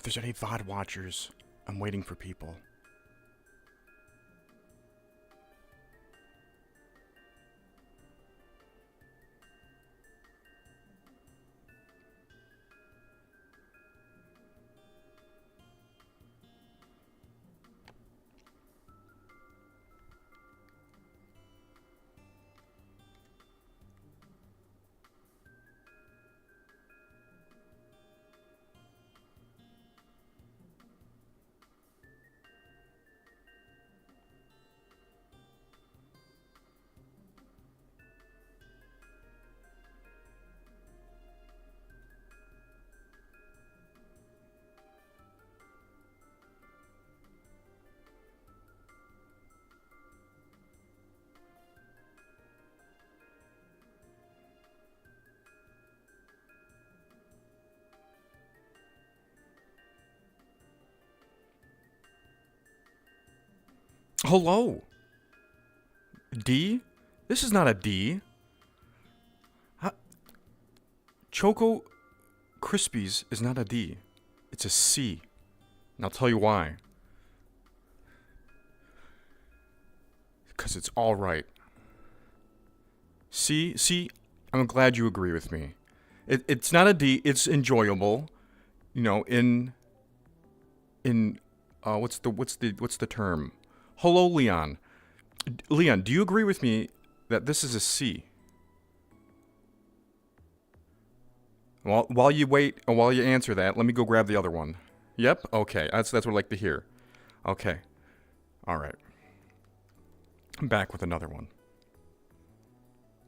there's any VOD watchers, I'm waiting for people. Hello? D? This is not a D. Choco Krispies is not a D. It's a C. And I'll tell you why. Because it's alright. See, I'm glad you agree with me. It's not a D, it's enjoyable. You know, what's the term? Hello, Leon. Leon, do you agree with me that this is a C? While you wait, or while you answer that, let me go grab the other one. Yep. Okay. That's what I like to hear. Okay. All right. I'm back with another one.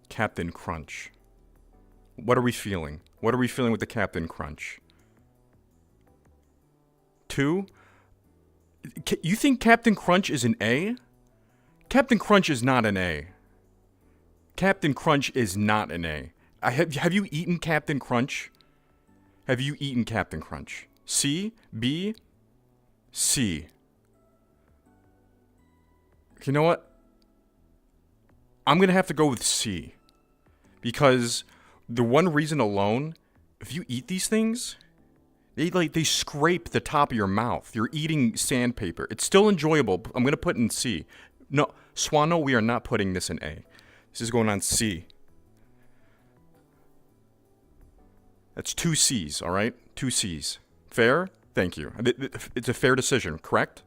Captain Crunch. What are we feeling? What are we feeling with the Captain Crunch? 2? You think Captain Crunch is an A? Captain Crunch is not an A. Captain Crunch is not an A. Have you eaten Captain Crunch? Have you eaten Captain Crunch? C? B? C. You know what? I'm going to have to go with C. Because the one reason alone, if you eat these things, they scrape the top of your mouth. You're eating sandpaper. It's still enjoyable, but I'm going to put it in C. No, Swano, we are not putting this in A. This is going on C. That's 2 C's, all right? 2 C's. Fair? Thank you. It's a fair decision, correct?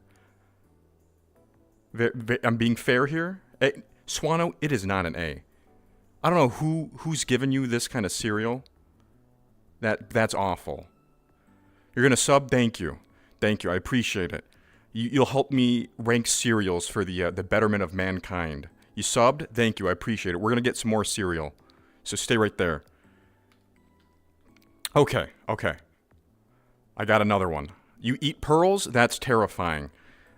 I'm being fair here? Swano, it is not an A. I don't know who's given you this kind of cereal. That's awful. You're going to sub? Thank you. Thank you. I appreciate it. You'll help me rank cereals for the betterment of mankind. You subbed? Thank you. I appreciate it. We're going to get some more cereal. So stay right there. Okay. I got another one. You eat pearls? That's terrifying.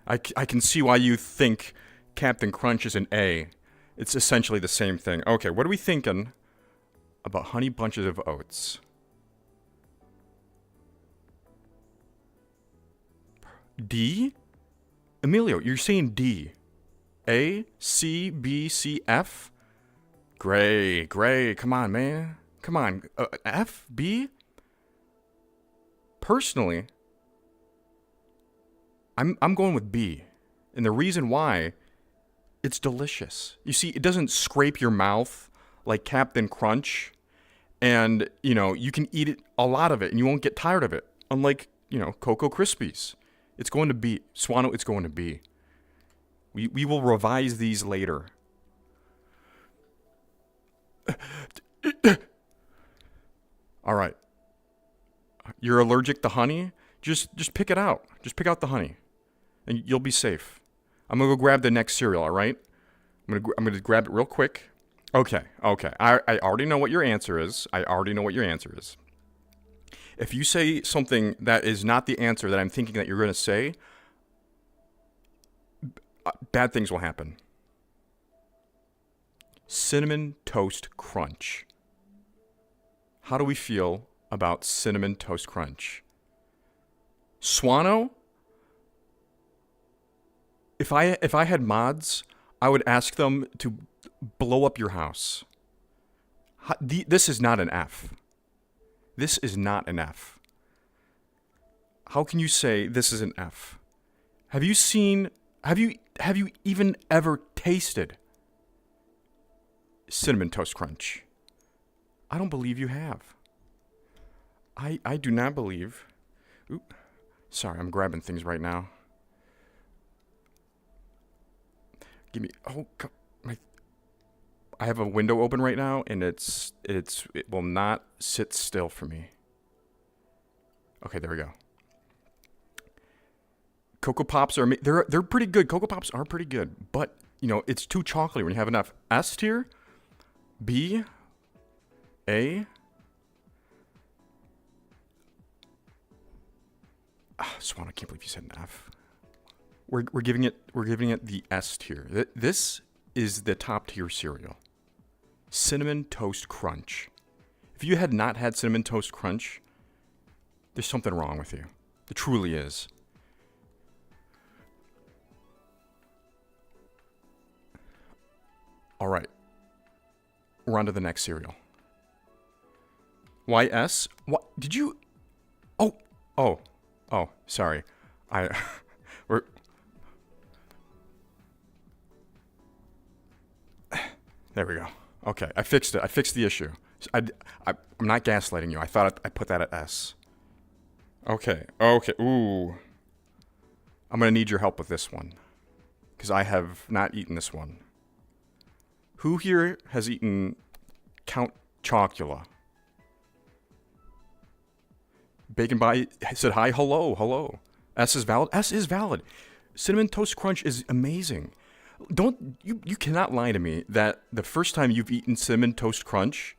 I can see why you think Captain Crunch is an A. It's essentially the same thing. Okay, what are we thinking about Honey Bunches of Oats? D? Emilio, you're saying D. A, C, B, C, F? Gray. Come on, man. Come on. F? B? Personally, I'm going with B. And the reason why, it's delicious. You see, it doesn't scrape your mouth like Captain Crunch. And, you can eat it, a lot of it, and you won't get tired of it. Unlike, Cocoa Krispies. It's going to be, Swano, it's going to be. We will revise these later. All right. You're allergic to honey? Just pick it out. Just pick out the honey. And you'll be safe. I'm going to go grab the next cereal, all right? I'm going to grab it real quick. Okay. I already know what your answer is. If you say something that is not the answer that I'm thinking that you're going to say, bad things will happen. Cinnamon Toast Crunch. How do we feel about Cinnamon Toast Crunch? Swano? If I had mods, I would ask them to blow up your house. This is not an F. This is not an F. How can you say this is an F? Have you seen, have you even ever tasted Cinnamon Toast Crunch? I don't believe you have. I do not believe. Oop. Sorry, I'm grabbing things right now. Give me, I have a window open right now, and it will not sit still for me. Okay, there we go. Cocoa Pops are they're pretty good. Cocoa Pops are pretty good, but you know it's too chocolatey when you have enough. S tier, B, A. Swan, I can't believe you said an F. We're giving it the S tier. This is the top tier cereal. Cinnamon Toast Crunch. If you had not had Cinnamon Toast Crunch, there's something wrong with you. There truly is. All right. We're on to the next cereal. YS? What? Did you? Oh, sorry. We're. There we go. Okay, I fixed it. I fixed the issue. I'm not gaslighting you. I thought I put that at S. Okay. Ooh. I'm going to need your help with this one. Because I have not eaten this one. Who here has eaten Count Chocula? Bacon Bite said hi, hello. S is valid. S is valid. Cinnamon Toast Crunch is amazing. You cannot lie to me that the first time you've eaten Cinnamon Toast Crunch,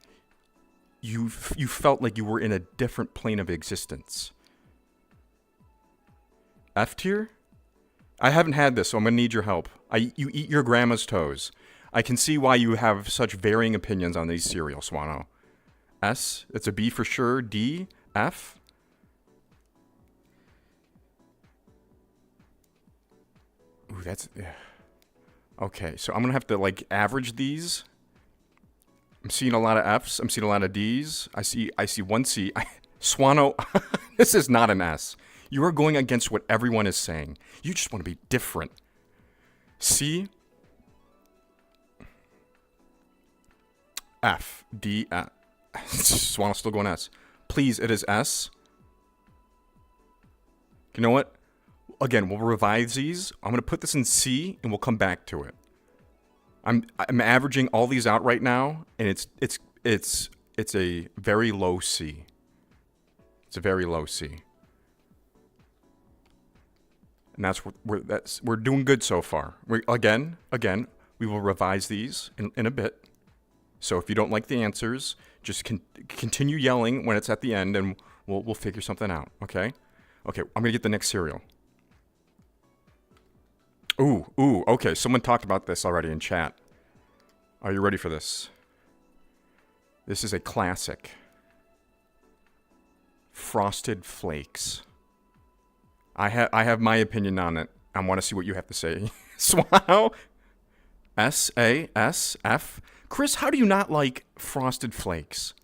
you felt like you were in a different plane of existence. F tier? I haven't had this, so I'm gonna need your help. You eat your grandma's toes. I can see why you have such varying opinions on these cereals, Swano. S, it's a B for sure. D, F. Ooh, that's... Okay, so I'm going to have to, like, average these. I'm seeing a lot of Fs. I'm seeing a lot of Ds. I see one C. Swano, this is not an S. You are going against what everyone is saying. You just want to be different. C. F. D. F. Swano's still going S. Please, it is S. You know what? Again, we'll revise these. I'm going to put this in C, and we'll come back to it. I'm averaging all these out right now, and it's a very low C. It's a very low C. And we're doing good so far. Again, we will revise these in a bit. So if you don't like the answers, just continue yelling when it's at the end, and we'll figure something out. Okay. I'm gonna get the next cereal. Ooh, okay. Someone talked about this already in chat. Are you ready for this? This is a classic. Frosted Flakes. I have my opinion on it. I want to see what you have to say. Swallow. S, A, S, F. Chris, how do you not like Frosted Flakes?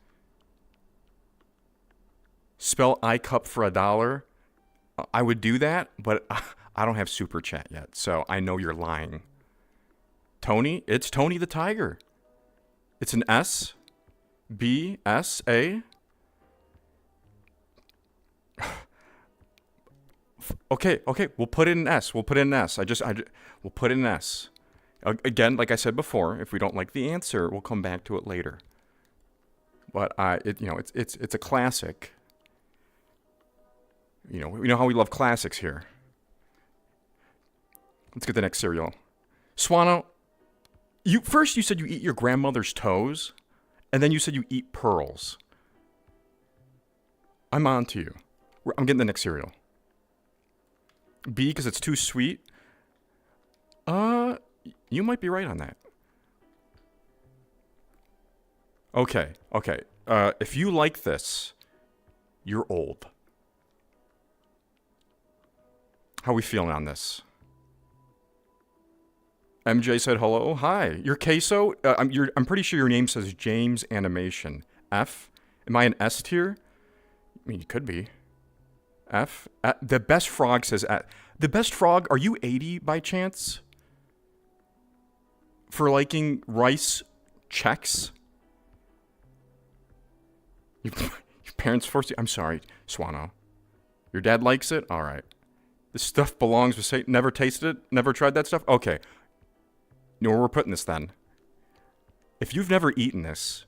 Spell iCup for $1. I would do that, but I don't have super chat yet, so I know you're lying. Tony, it's Tony the Tiger. It's an S, B, S, A. Okay, we'll put it in S. We'll put it in S. We'll put it in S. Again, like I said before, if we don't like the answer, we'll come back to it later. But it's a classic. You know how we love classics here. Let's get the next cereal. Swano, you said you eat your grandmother's toes, and then you said you eat pearls. I'm on to you. I'm getting the next cereal. B, because it's too sweet. You might be right on that. Okay. If you like this, you're old. How are we feeling on this? MJ said hello. Hi. You're Queso? I'm pretty sure your name says James Animation. F? Am I an S tier? I mean, you could be. F. The best frog says F. The best frog, are you 80 by chance? For liking rice checks? Your parents forced you? I'm sorry, Swano. Your dad likes it? All right. This stuff belongs with Satan. Never tasted it? Never tried that stuff? Okay. You know where we're putting this then? If you've never eaten this,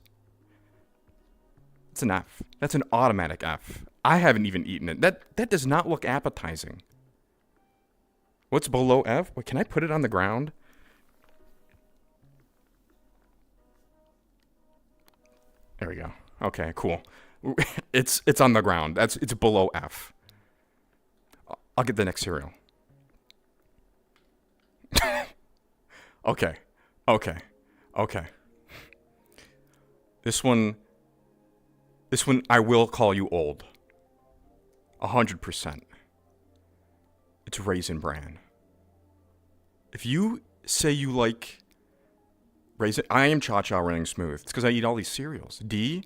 it's an F. That's an automatic F. I haven't even eaten it. That does not look appetizing. What's below F? Wait, can I put it on the ground? There we go. Okay, cool. It's on the ground. It's below F. I'll get the next cereal. Okay. This one I will call you old. 100%. It's Raisin Bran. If you say you like raisin, I am Cha-Cha running smooth. It's because I eat all these cereals. D.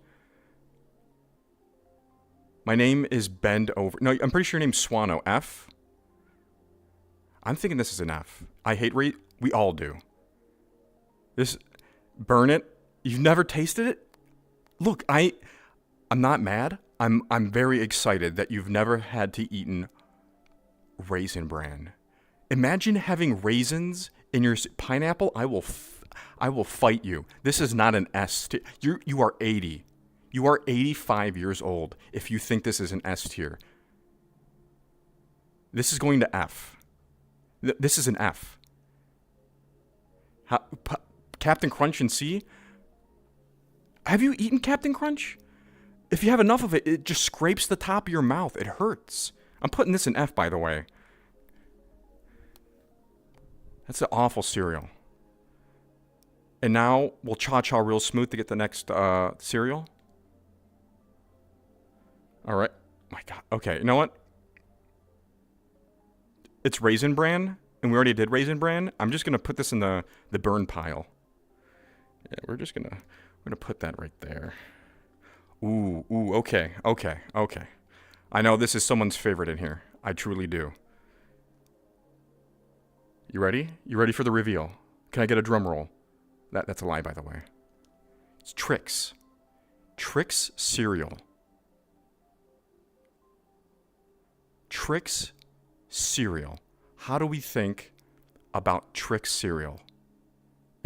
My name is Bend Over. No, I'm pretty sure your name's Swano. F. I'm thinking this is an F. I hate we all do. This, burn it. You've never tasted it? Look, I'm not mad. I'm very excited that you've never had to eaten Raisin Bran. Imagine having raisins in your pineapple. I will fight you. This is not an S tier. You are 80. You are 85 years old if you think this is an S tier. This is going to F. This is an F. Captain Crunch and C? Have you eaten Captain Crunch? If you have enough of it, it just scrapes the top of your mouth. It hurts. I'm putting this in F, by the way. That's an awful cereal. And now we'll cha-cha real smooth to get the next cereal. All right. My God. Okay, you know what? It's Raisin Bran, and we already did Raisin Bran. I'm just going to put this in the burn pile. Yeah, we're going to put that right there. Ooh, okay. I know this is someone's favorite in here. I truly do. You ready? You ready for the reveal? Can I get a drum roll? That's a lie, by the way. It's Trix. Trix cereal. Trix cereal. How do we think about Trix cereal?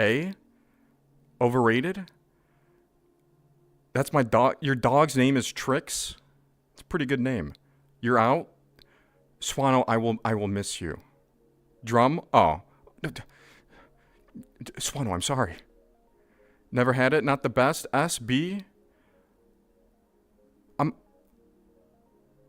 A, overrated? That's my dog. Your dog's name is Trix? It's a pretty good name. You're out? Swano, I will miss you. Drum? Oh. Swano, I'm sorry. Never had it? Not the best? S, B?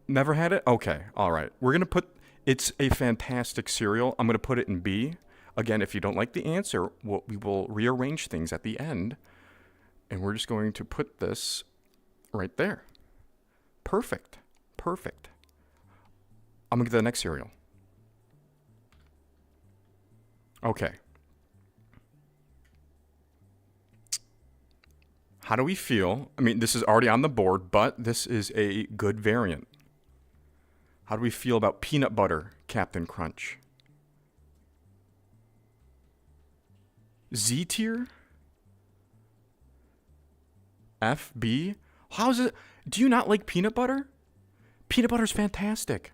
Never had it? Okay, all right. We're going to put... It's a fantastic cereal. I'm going to put it in B. Again, if you don't like the answer, we will rearrange things at the end. And we're just going to put this right there. Perfect. I'm going to get the next cereal. Okay. How do we feel? I mean, this is already on the board, but this is a good variant. How do we feel about peanut butter Captain Crunch? Z tier? F, B? How is it? Do you not like peanut butter? Peanut butter's fantastic.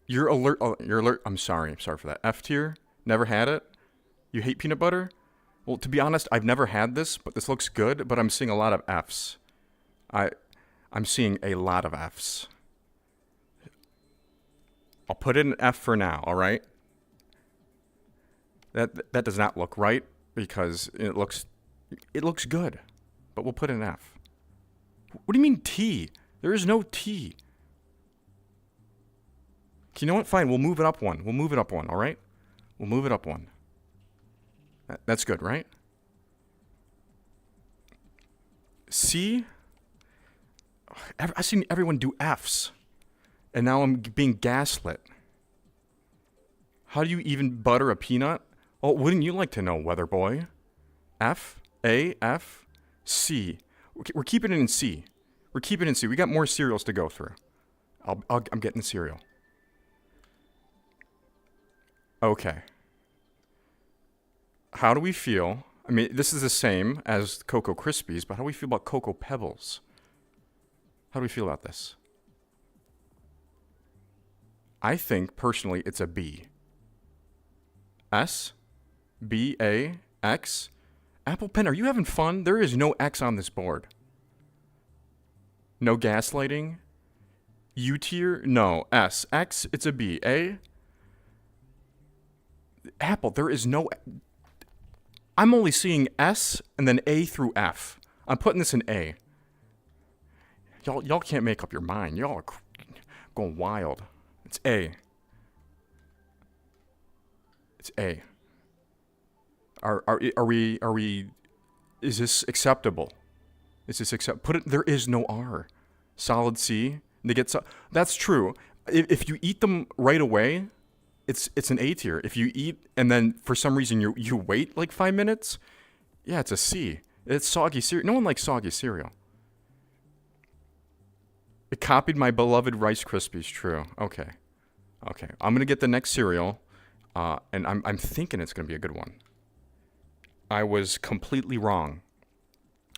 You're alert. Oh, you're alert. I'm sorry for that. F tier? Never had it? You hate peanut butter? Well, to be honest, I've never had this, but this looks good, but I'm seeing a lot of Fs. I'm seeing a lot of Fs. I'll put it in F for now, all right? That does not look right because it looks good, but we'll put it in F. What do you mean T? There is no T. You know what? Fine, we'll move it up one. All right? We'll move it up one. That's good, right? C? I've seen everyone do Fs. And now I'm being gaslit. How do you even butter a peanut? Oh, wouldn't you like to know, weather boy? F, A, F, C. We're keeping it in C. We got more cereals to go through. I'm getting the cereal. Okay. How do we feel? I mean, this is the same as Cocoa Krispies, but how do we feel about Cocoa Pebbles? How do we feel about this? I think, personally, it's a B. S? B, A, X? Apple Pen, are you having fun? There is no X on this board. No gaslighting? U tier? No. S. X, it's a B. A? Apple, there is no... I'm only seeing S and then A through F. I'm putting this in A. Y'all can't make up your mind. Y'all are going wild. It's A. It's A. Are we? Is this acceptable? Is this accept? Put it. There is no R. Solid C. They get that's true. If you eat them right away, it's an A tier. If you eat and then for some reason you wait like 5 minutes, yeah, it's a C. It's soggy cereal. No one likes soggy cereal. It copied my beloved Rice Krispies. True. Okay. I'm gonna get the next cereal, and I'm thinking it's gonna be a good one. I was completely wrong.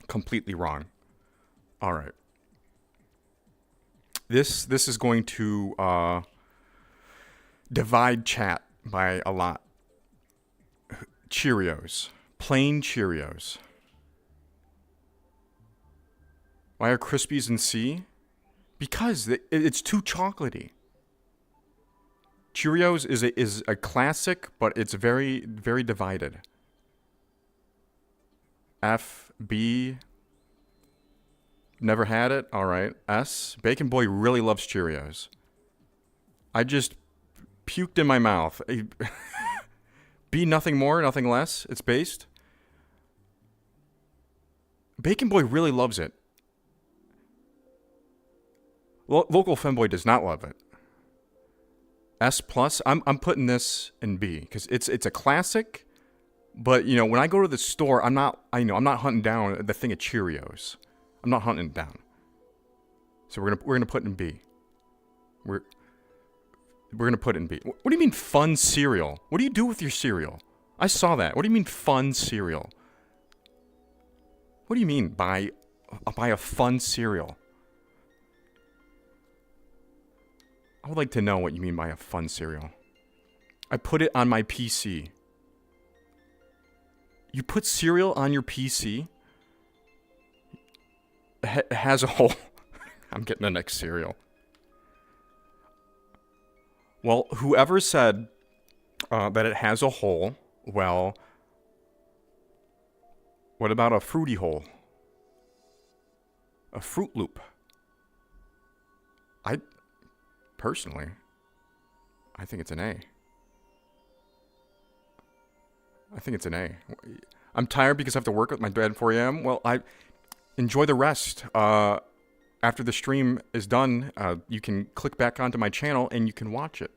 Completely wrong. All right. This is going to divide chat by a lot. Cheerios. Plain Cheerios. Why are Krispies in C? Because it's too chocolatey. Cheerios is a classic, but it's very, very divided. F, B, never had it. All right. S, Bacon Boy really loves Cheerios. I just puked in my mouth. B, nothing more, nothing less. It's based. Bacon Boy really loves it. Local Femboy does not love it. S plus. I'm putting this in B because it's a classic. But you know, when I go to the store, I'm not hunting down the thing of Cheerios. I'm not hunting it down. So we're gonna put it in B. We're gonna put it in B. What do you mean fun cereal? What do you do with your cereal? I saw that. What do you mean fun cereal? What do you mean buy a fun cereal? I would like to know what you mean by a fun cereal. I put it on my PC. You put cereal on your PC? It has a hole. I'm getting the next cereal. Well, whoever said that it has a hole, well, what about a fruity hole? A Fruit Loop? Personally, I think it's an A. I think it's an A. I'm tired because I have to work with my dad at 4 a.m. Well, I enjoy the rest. After the stream is done, you can click back onto my channel and you can watch it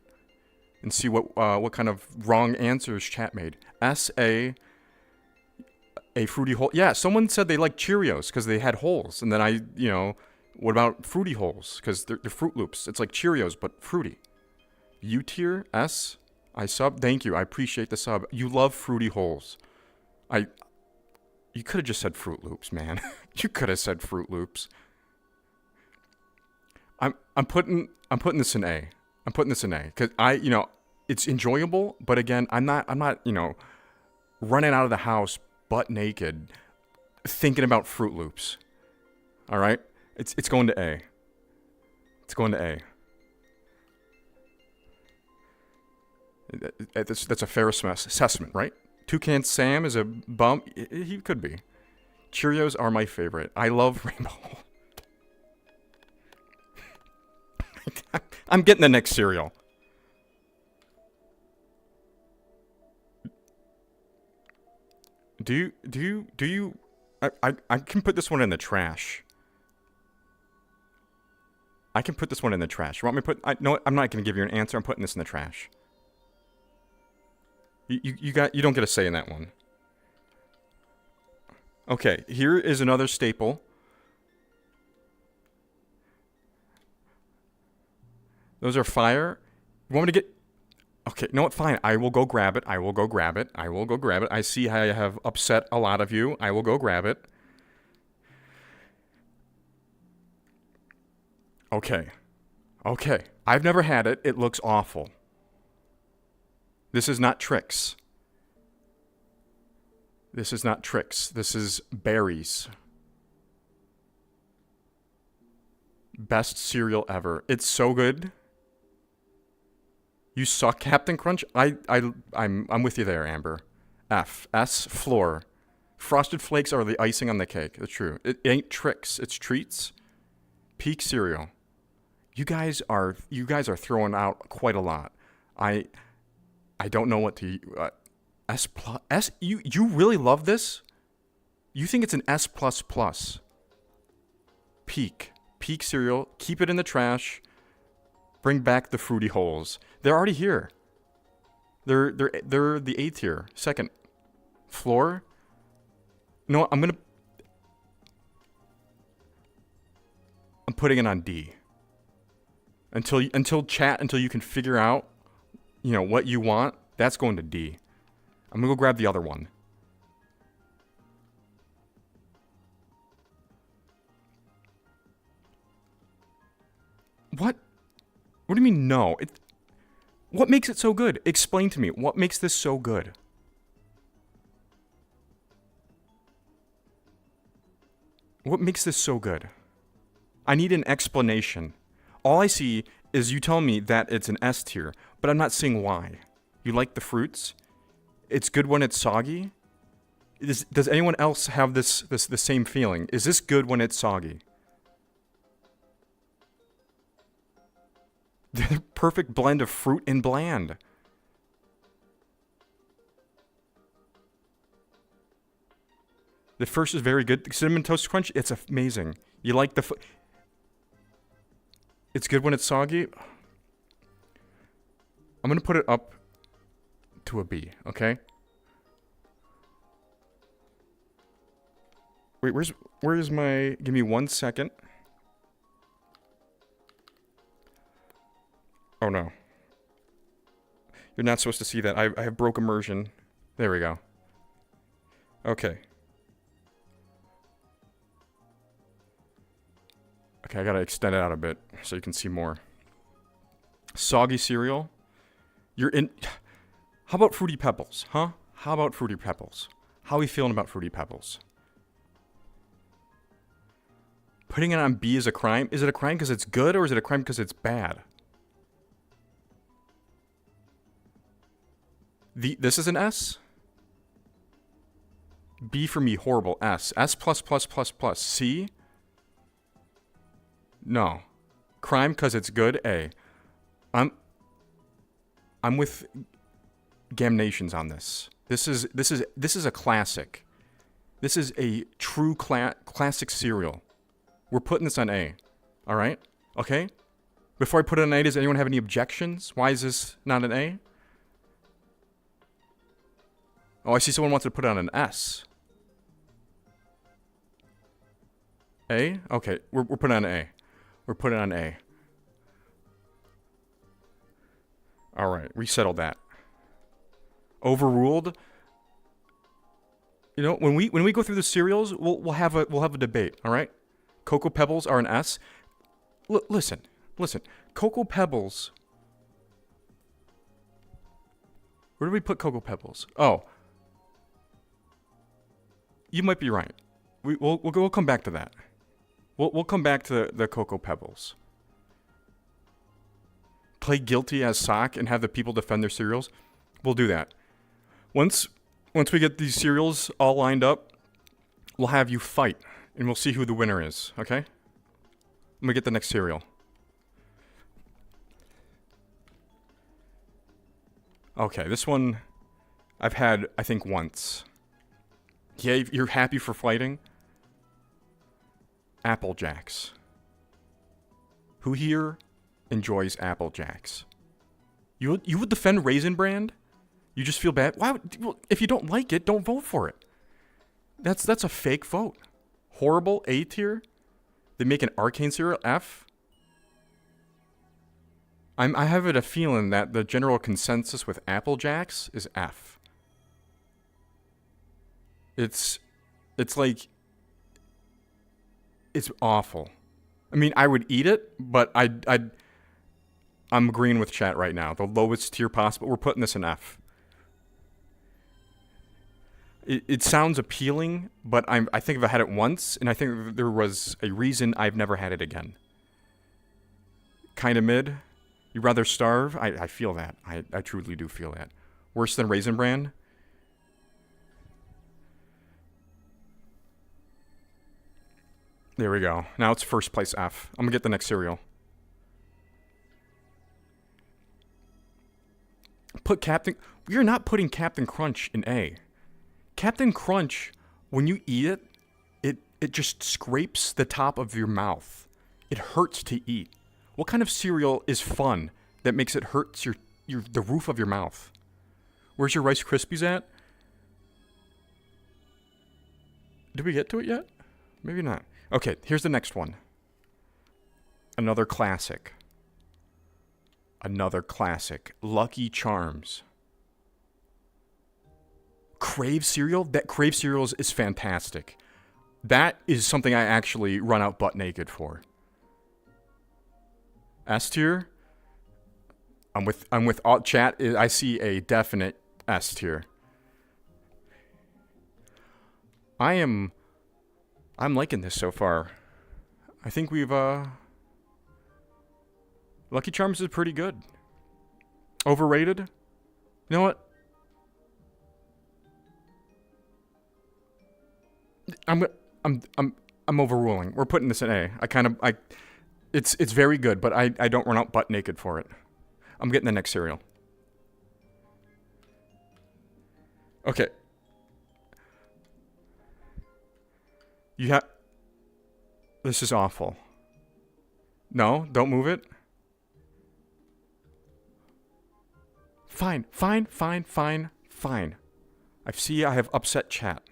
and see what kind of wrong answers chat made. S-A, a fruity hole. Yeah, someone said they like Cheerios because they had holes. And then what about fruity holes? Because they're Fruit Loops. It's like Cheerios, but fruity. U tier, S, I sub. Thank you. I appreciate the sub. You love fruity holes. You could have just said Fruit Loops, man. You could have said Fruit Loops. I'm putting this in A. I'm putting this in A because it's enjoyable, but again, I'm not running out of the house butt naked thinking about Fruit Loops. All right? It's going to A. It's going to A. That's a fair assessment, right? Toucan Sam is a bum. He could be. Cheerios are my favorite. I love Rainbow. I'm getting the next cereal. Do you? I can put this one in the trash. I can put this one in the trash. You want me to put? No, I'm not going to give you an answer. I'm putting this in the trash. You don't get a say in that one. Okay, here is another staple. Those are fire. You want me to get... Okay, no, fine. I will go grab it. I will go grab it. I will go grab it. I see how I have upset a lot of you. I will go grab it. Okay. Okay. I've never had it. It looks awful. This is not Trix. This is not Trix. This is berries. Best cereal ever. It's so good. You suck, Captain Crunch. I'm with you there, Amber. F. S. Floor. Frosted Flakes are the icing on the cake. That's true. It ain't Trix. It's treats. Peak cereal. You guys are throwing out quite a lot. I don't know what to S plus S. You really love this? You think it's an S plus plus? Peak cereal. Keep it in the trash. Bring back the fruity holes. They're already here. They're the 8th tier. Second floor. No, I'm putting it on D. Until you can figure out, what you want. That's going to D. I'm gonna go grab the other one. What? What do you mean no? What makes it so good? Explain to me. What makes this so good? What makes this so good? I need an explanation. All I see is you tell me that it's an S tier, but I'm not seeing why. You like the fruits? It's good when it's soggy? Does anyone else have the same feeling? Is this good when it's soggy? The perfect blend of fruit and bland. The first is very good. The Cinnamon Toast Crunch, it's amazing. You like the... It's good when it's soggy. I'm going to put it up to a B, okay? Wait, where's my... Give me 1 second. Oh no. You're not supposed to see that. I have broke immersion. There we go. Okay. Okay, I gotta extend it out a bit so you can see more. Soggy cereal. You're in... How about Fruity Pebbles, huh? How about Fruity Pebbles? How are we feeling about Fruity Pebbles? Putting it on B is a crime? Is it a crime because it's good or is it a crime because it's bad? This is an S? B for me, horrible. S. S plus plus plus plus. C? No. Crime because it's good. A. I'm with Gamnations on this. This is a classic. This is a true classic cereal. We're putting this on A. All right? Okay? Before I put it on A, does anyone have any objections? Why is this not an A? Oh, I see someone wants to put it on an S. A? Okay, we're putting it on A. We're putting it on A. All right, we settled that. Overruled. You know, when we go through the cereals, we'll have a debate. All right, Cocoa Pebbles are an S. Listen. Cocoa Pebbles. Where do we put Cocoa Pebbles? Oh. You might be right. We'll come back to that. We'll come back to the Cocoa Pebbles. Play guilty as sock and have the people defend their cereals. We'll do that. Once we get these cereals all lined up, we'll have you fight and we'll see who the winner is. Okay? I'm gonna get the next cereal. Okay, this one I've had I think once. Yeah, you're happy for fighting? Apple Jacks. Who here enjoys Apple Jacks? You would defend Raisin Bran? You just feel bad? Well, if you don't like it, don't vote for it. That's a fake vote. Horrible, A tier? They make an arcane cereal, F? I have a feeling that the general consensus with Apple Jacks is F. It's like it's awful. I mean, I would eat it, but I'm agreeing with chat right now. The lowest tier possible. We're putting this in F. It sounds appealing, but I think if I had it once, and I think there was a reason I've never had it again. Kind of mid. You'd rather starve? I feel that. I truly do feel that. Worse than Raisin Bran? There we go. Now it's first place F. I'm gonna get the next cereal. We're not putting Captain Crunch in A. Captain Crunch, when you eat it, it just scrapes the top of your mouth. It hurts to eat. What kind of cereal is fun that makes it hurt the roof of your mouth? Where's your Rice Krispies at? Did we get to it yet? Maybe not. Okay, here's the next one. Another classic. Lucky Charms. Crave cereal? That Crave cereals is fantastic. That is something I actually run out butt naked for. S tier? I'm with all chat. I see a definite S tier. I'm liking this so far. I think we've Lucky Charms is pretty good. Overrated? You know what? I'm overruling. We're putting this in A. It's very good, but I don't run out butt naked for it. I'm getting the next cereal. Okay. This is awful. No, don't move it. Fine. I have upset chat.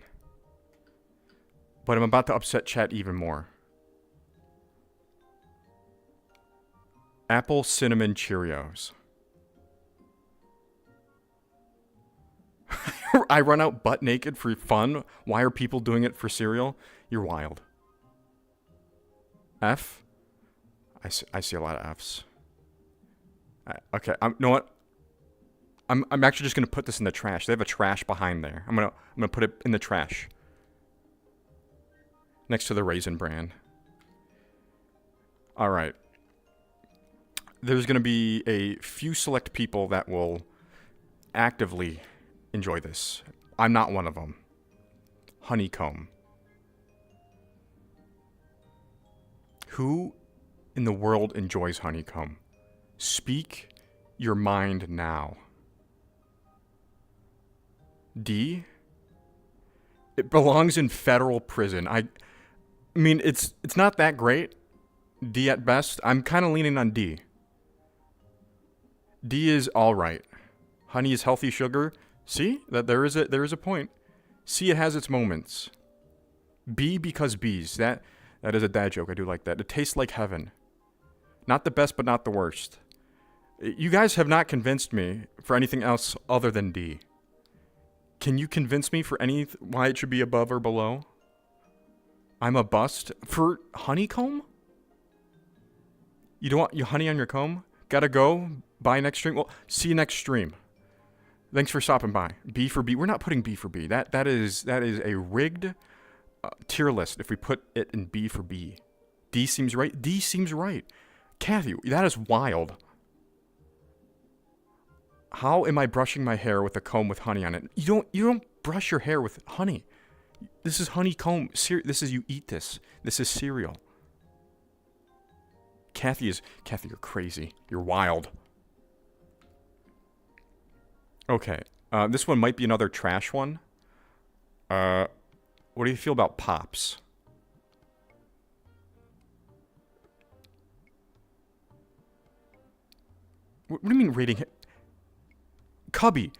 But I'm about to upset chat even more. Apple Cinnamon Cheerios. I run out butt naked for fun. Why are people doing it for cereal? You're wild. F? I see a lot of Fs. Okay, you know what? I'm actually just gonna put this in the trash. They have a trash behind there. I'm gonna put it in the trash. Next to the Raisin Bran. Alright. There's gonna be a few select people that will actively enjoy this. I'm not one of them. Honeycomb. Who in the world enjoys honeycomb? Speak your mind now. D? It belongs in federal prison. I mean, it's not that great. D at best. I'm kind of leaning on D. D is all right. Honey is healthy sugar. See? That there is a point. C, it has its moments. B because bees. That is a dad joke. I do like that. It tastes like heaven. Not the best, but not the worst. You guys have not convinced me for anything else other than D. Can you convince me for why it should be above or below? I'm a bust. For honeycomb? You don't want your honey on your comb? Gotta go. Bye next stream. Well, see you next stream. Thanks for stopping by. B for B. We're not putting B for B. That is a rigged tier list if we put it in B for B. D seems right. D seems right. Kathy, that is wild. How am I brushing my hair with a comb with honey on it? You don't brush your hair with honey. This is honeycomb. This is, you eat this. This is cereal. Kathy, you're crazy. You're wild. Okay. This one might be another trash one. What do you feel about Pops? What do you mean rating? Cubby,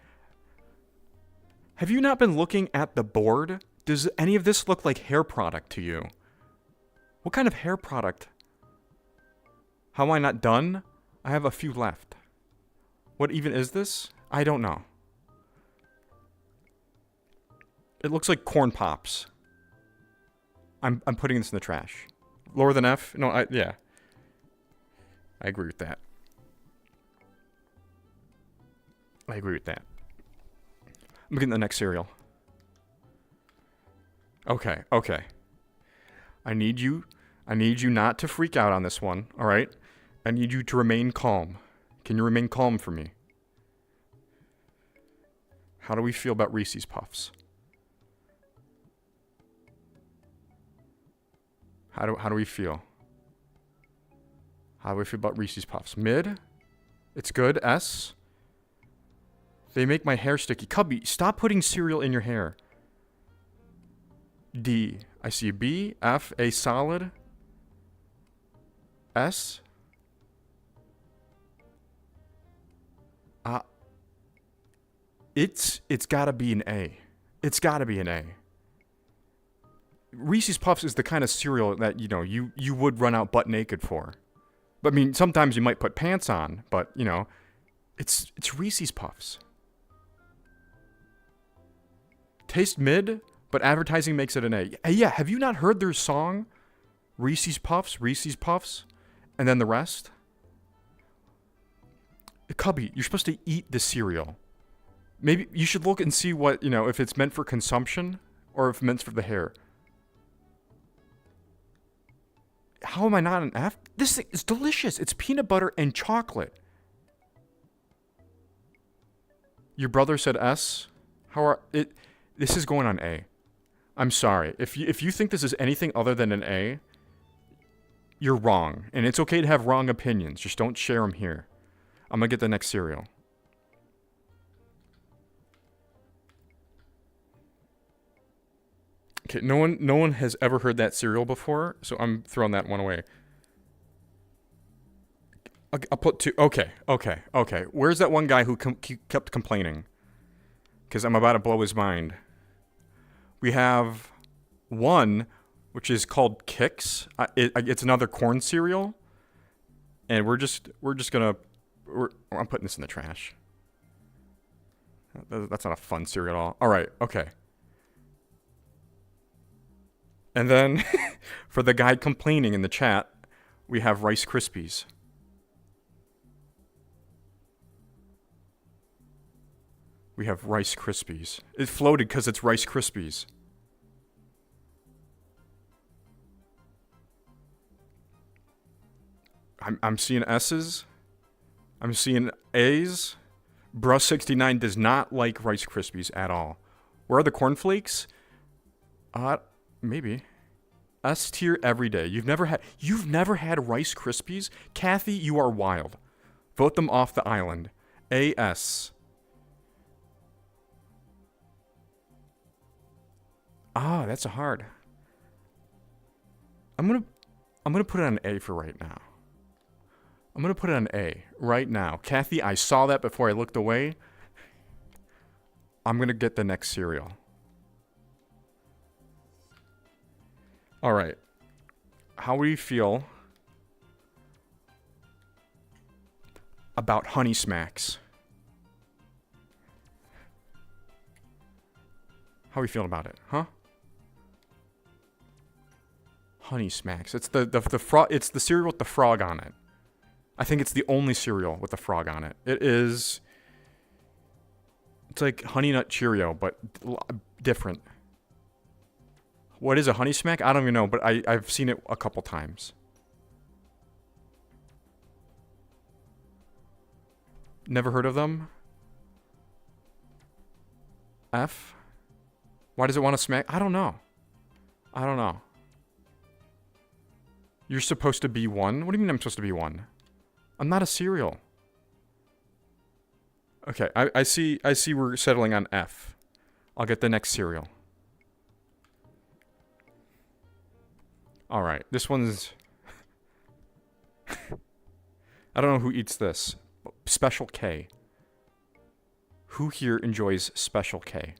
have you not been looking at the board? Does any of this look like hair product to you? What kind of hair product? How am I not done? I have a few left. What even is this? I don't know. It looks like corn pops. I'm putting this in the trash. Lower than F? No, yeah. I agree with that. I agree with that. I'm getting the next cereal. Okay, okay. I need you not to freak out on this one, all right? I need you to remain calm. Can you remain calm for me? How do we feel about Reese's Puffs? How do we feel? How do we feel about Reese's Puffs? Mid? It's good. S? They make my hair sticky. Cubby, stop putting cereal in your hair. D. I see a B. F. A solid. S. It's gotta be an A. It's gotta be an A. Reese's Puffs is the kind of cereal that, you would run out butt naked for. But I mean, sometimes you might put pants on, but it's Reese's Puffs. Taste mid, but advertising makes it an A. Yeah, have you not heard their song? Reese's Puffs, and then the rest? Cubby, you're supposed to eat the cereal. Maybe you should look and see what, if it's meant for consumption or if it's meant for the hair. How am I not an F? This thing is delicious. It's peanut butter and chocolate. Your brother said S. This is going on A. I'm sorry. If you think this is anything other than an A, you're wrong. And it's okay to have wrong opinions. Just don't share them here. I'm going to get the next cereal. Okay, no one has ever heard that cereal before, so I'm throwing that one away. I'll put 2. Okay. Where's that one guy who kept complaining? Because I'm about to blow his mind. We have 1, which is called Kix. It's another corn cereal, and I'm putting this in the trash. That's not a fun cereal at all. All right. Okay. And then, for the guy complaining in the chat, we have Rice Krispies. We have Rice Krispies. It floated because it's Rice Krispies. I'm seeing S's. I'm seeing A's. Bruh69 does not like Rice Krispies at all. Where are the cornflakes? Maybe. S tier every day. You've never had Rice Krispies? Kathy, you are wild. Vote them off the island. AS. That's a hard. I'm gonna put it on A for right now. I'm gonna put it on A right now. Kathy, I saw that before I looked away. I'm gonna get the next cereal. All right. How do you feel about Honey Smacks? How are we feeling about it, huh? Honey Smacks. It's the frog. It's the cereal with the frog on it. I think it's the only cereal with the frog on it. It's like Honey Nut Cheerio, but different. What is a Honey Smack? I don't even know, but I've seen it a couple times. Never heard of them? F? Why does it want to smack? I don't know. You're supposed to be 1? What do you mean I'm supposed to be 1? I'm not a cereal. Okay, I see we're settling on F. I'll get the next cereal. All right, this one's... I don't know who eats this. Special K. Who here enjoys Special K?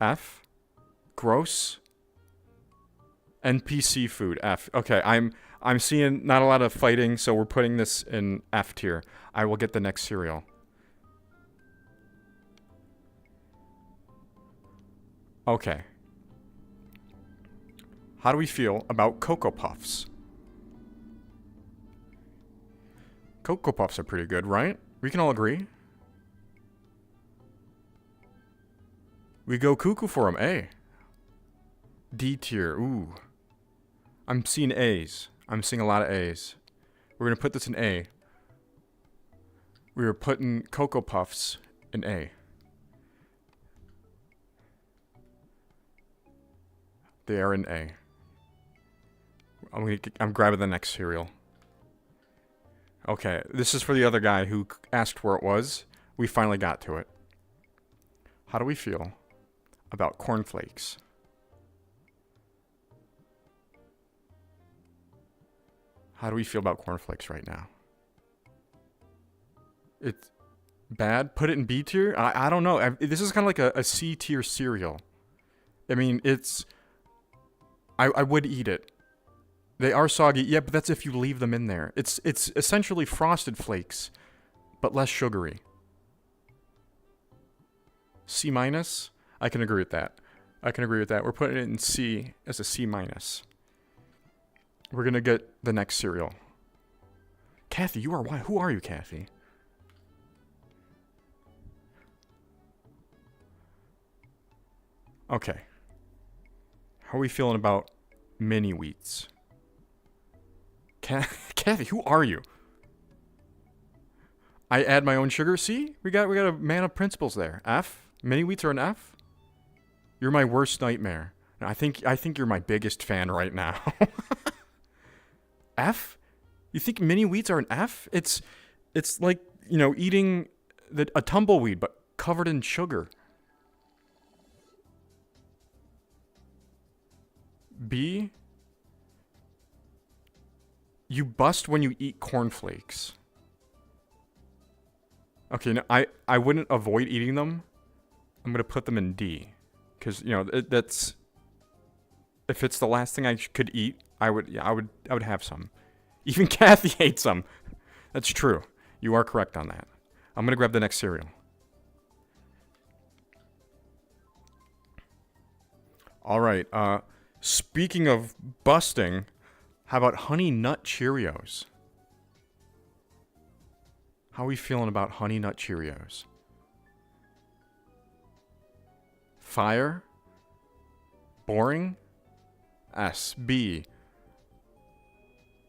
F? Gross? NPC food, F. Okay, I'm seeing not a lot of fighting, so we're putting this in F tier. I will get the next cereal. Okay. How do we feel about Cocoa Puffs? Cocoa Puffs are pretty good, right? We can all agree. We go cuckoo for them, A. D tier, ooh. I'm seeing A's. I'm seeing a lot of A's. We're going to put this in A. We are putting Cocoa Puffs in A. They are in A. I'm grabbing the next cereal. Okay, this is for the other guy who asked where it was. We finally got to it. How do we feel about cornflakes? How do we feel about cornflakes right now? It's bad? Put it in B tier? I don't know. This is kind of like a C tier cereal. I mean, it's... I would eat it. They are soggy. Yeah, but that's if you leave them in there. It's essentially Frosted Flakes, but less sugary. C minus? I can agree with that. I can agree with that. We're putting it in C as a C minus. We're going to get the next cereal. Kathy, you are why? Who are you, Kathy? Okay. How are we feeling about mini wheats? Kathy, who are you? I add my own sugar. See? We got a man of principles there. F? Mini wheats are an F? You're my worst nightmare. I think you're my biggest fan right now. F? You think mini wheats are an F? It's like, you know, eating a tumbleweed but covered in sugar. B? You bust when you eat cornflakes. Okay, no, I wouldn't avoid eating them. I'm going to put them in D. Because, you know, that's... If it's the last thing I could eat, I would have some. Even Kathy hates them. That's true. You are correct on that. I'm going to grab the next cereal. All right. Speaking of busting, how about Honey Nut Cheerios? How are we feeling about Honey Nut Cheerios? Fire? Boring? S. B.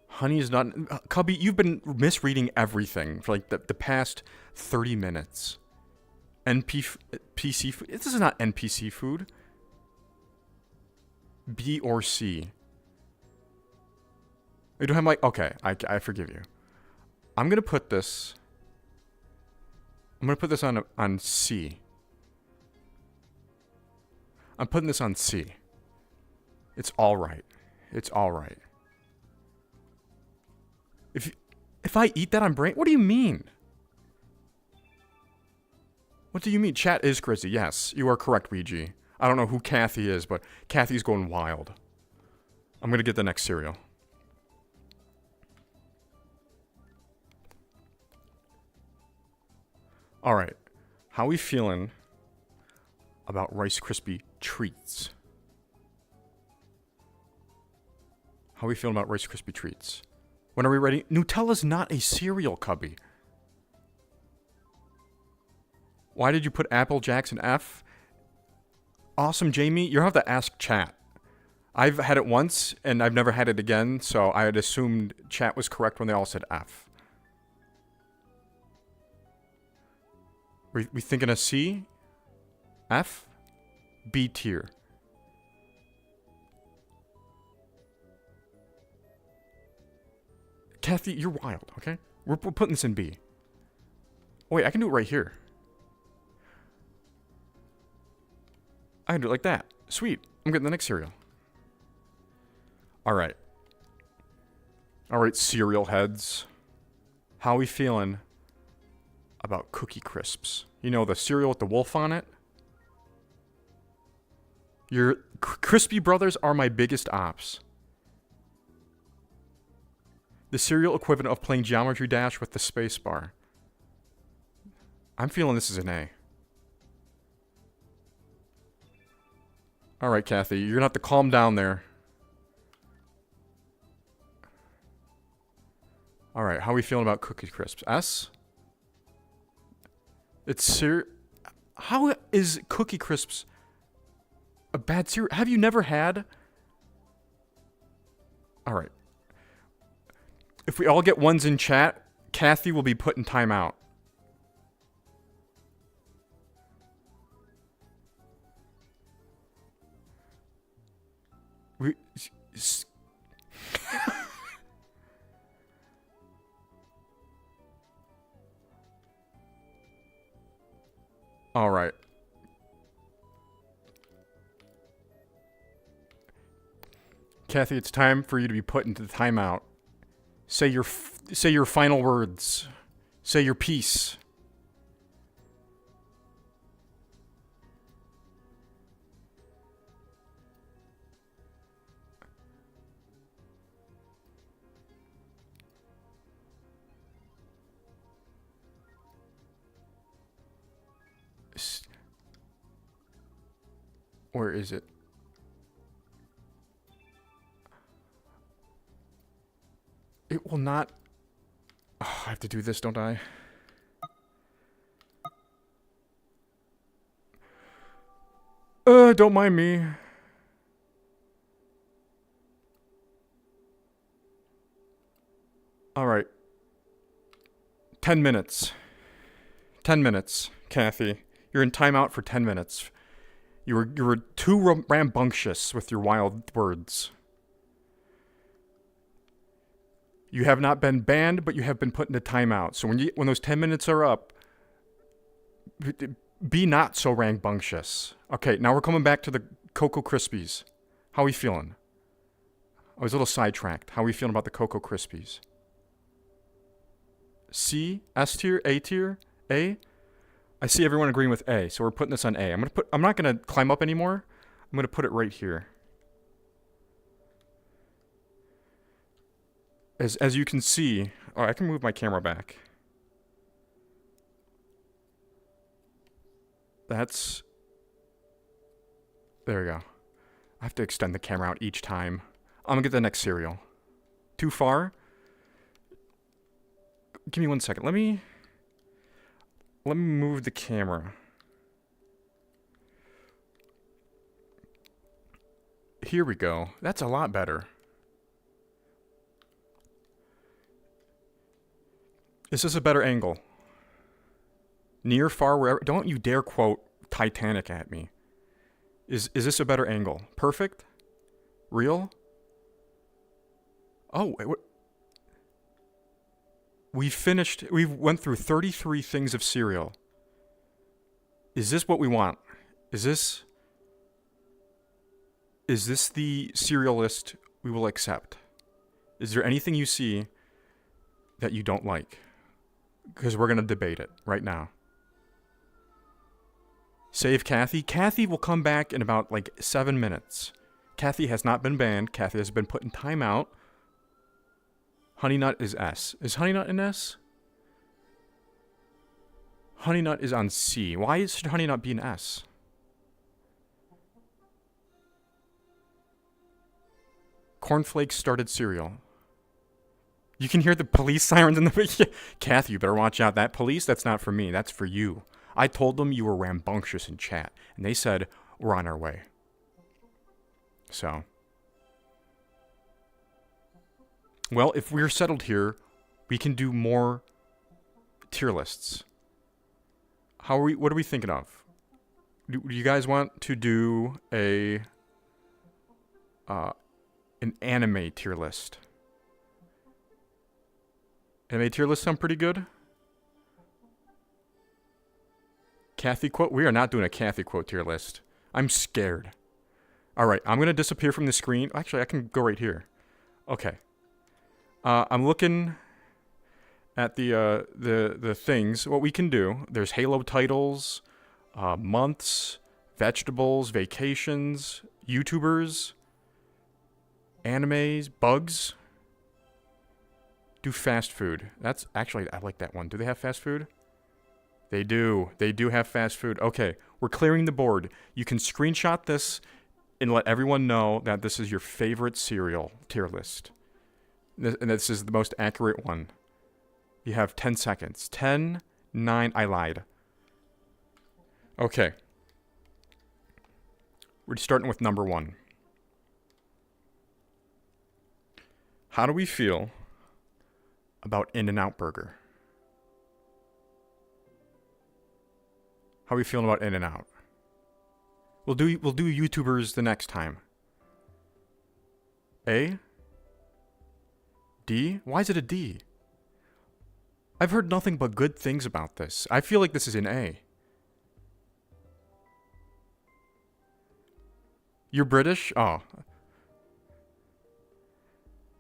Honey is not... Cubby, you've been misreading everything for like the past 30 minutes. NPC food? This is not NPC food. B or C? You don't have like... Okay, I forgive you. I'm going to put this... I'm going to put this on C. I'm putting this on C. It's all right. It's all right. If I eat that on brain... What do you mean? What do you mean? Chat is crazy. Yes, you are correct, Ouija. I don't know who Kathy is, but Kathy's going wild. I'm going to get the next cereal. All right. How we feeling about Rice Krispie treats? How we feeling about Rice Krispie treats? When are we ready? Nutella's not a cereal, Cubby. Why did you put Apple Jacks in F? Awesome, Jamie. You'll have to ask chat. I've had it once, and I've never had it again, so I had assumed chat was correct when they all said F. We thinking a C? F? B tier. Kathy, you're wild, okay? We're putting this in B. Oh, wait, I can do it right here. I can do it like that. Sweet. I'm getting the next cereal. Alright. Alright, cereal heads. How we feeling about Cookie Crisps? You know, the cereal with the wolf on it? Your Crispy Brothers are my biggest ops. The serial equivalent of playing Geometry Dash with the space bar. I'm feeling this is an A. Alright, Kathy, you're gonna have to calm down there. Alright, how are we feeling about Cookie Crisps? S? It's How is Cookie Crisps a bad cereal? Have you never had? Alright. If we all get ones in chat, Kathy will be put in timeout. All right. Kathy, it's time for you to be put into the timeout. Say your final words. Say your piece. Where is it? It will not... Oh, I have to do this, don't I? Don't mind me. Alright. 10 minutes. 10 minutes, Kathy. You're in timeout for 10 minutes. You were too rambunctious with your wild words. You have not been banned, but you have been put into timeout. So when those 10 minutes are up, be not so rambunctious. Okay, now we're coming back to the Cocoa Krispies. How are we feeling? I was a little sidetracked. How are we feeling about the Cocoa Krispies? C, S tier, A tier, A? I see everyone agreeing with A, so we're putting this on A. I'm not gonna climb up anymore. I'm gonna put it right here. As you can see, oh, I can move my camera back. That's... There we go. I have to extend the camera out each time. I'm gonna get the next cereal. Too far? Give me 1 second. Let me move the camera. Here we go. That's a lot better. Is this a better angle? Near, far, wherever. Don't you dare quote Titanic at me. Is this a better angle? Perfect? Real? Oh, we went through 33 things of cereal. Is this what we want? Is this the cereal list we will accept? Is there anything you see that you don't like? Because we're going to debate it right now. Save Kathy. Kathy will come back in about 7 minutes. Kathy has not been banned. Kathy has been put in timeout. Honey Nut is S. Is Honey Nut in S? Honey Nut is on C. Why should Honey Nut be an S? Cornflakes started cereal. You can hear the police sirens in the... Kathy, you better watch out. That police, that's not for me. That's for you. I told them you were rambunctious in chat. And they said, we're on our way. So. Well, if we're settled here, we can do more tier lists. What are we thinking of? Do you guys want to do an anime tier list? Anime tier list sound pretty good? Kathy quote? We are not doing a Kathy quote tier list. I'm scared. Alright, I'm going to disappear from the screen. Actually, I can go right here. Okay. I'm looking at the things. What we can do, there's Halo titles, months, vegetables, vacations, YouTubers, animes, bugs. Do fast food. That's actually, I like that one. Do they have fast food? They do. They do have fast food. Okay, we're clearing the board. You can screenshot this and let everyone know that this is your favorite cereal tier list. And this is the most accurate one. You have 10 seconds. 10, 9, I lied. Okay. We're starting with number 1. How do we feel about In-N-Out Burger? How are we feeling about In-N-Out? We'll do YouTubers the next time. A? D? Why is it a D? I've heard nothing but good things about this. I feel like this is an A. You're British? Oh.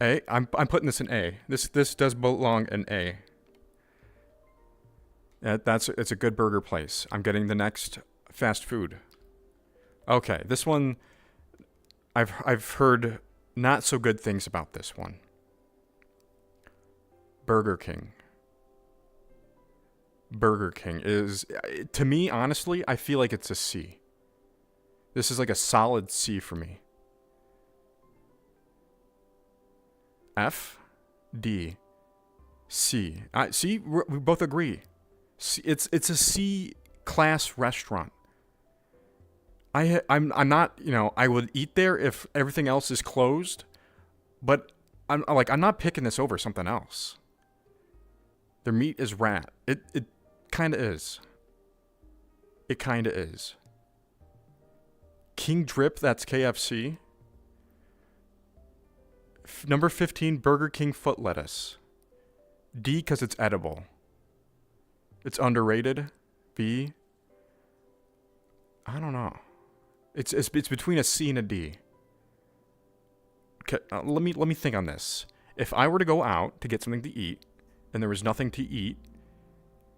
A? I'm putting this in A. This does belong in A. It's a good burger place. I'm getting the next fast food. Okay, this one I've heard not so good things about this one. Burger King. Burger King is, to me, honestly, I feel like it's a C. This is like a solid C for me. F, D, C. See, we both agree. C, it's a C class restaurant. I'm not, I would eat there if everything else is closed, but I'm not picking this over something else. Their meat is rat. It kind of is. It kind of is. King Drip, that's KFC. Number 15, Burger King foot lettuce. D, because it's edible. It's underrated. B, I don't know. It's between a C and a D. Okay, let me think on this. If I were to go out to get something to eat, and there was nothing to eat,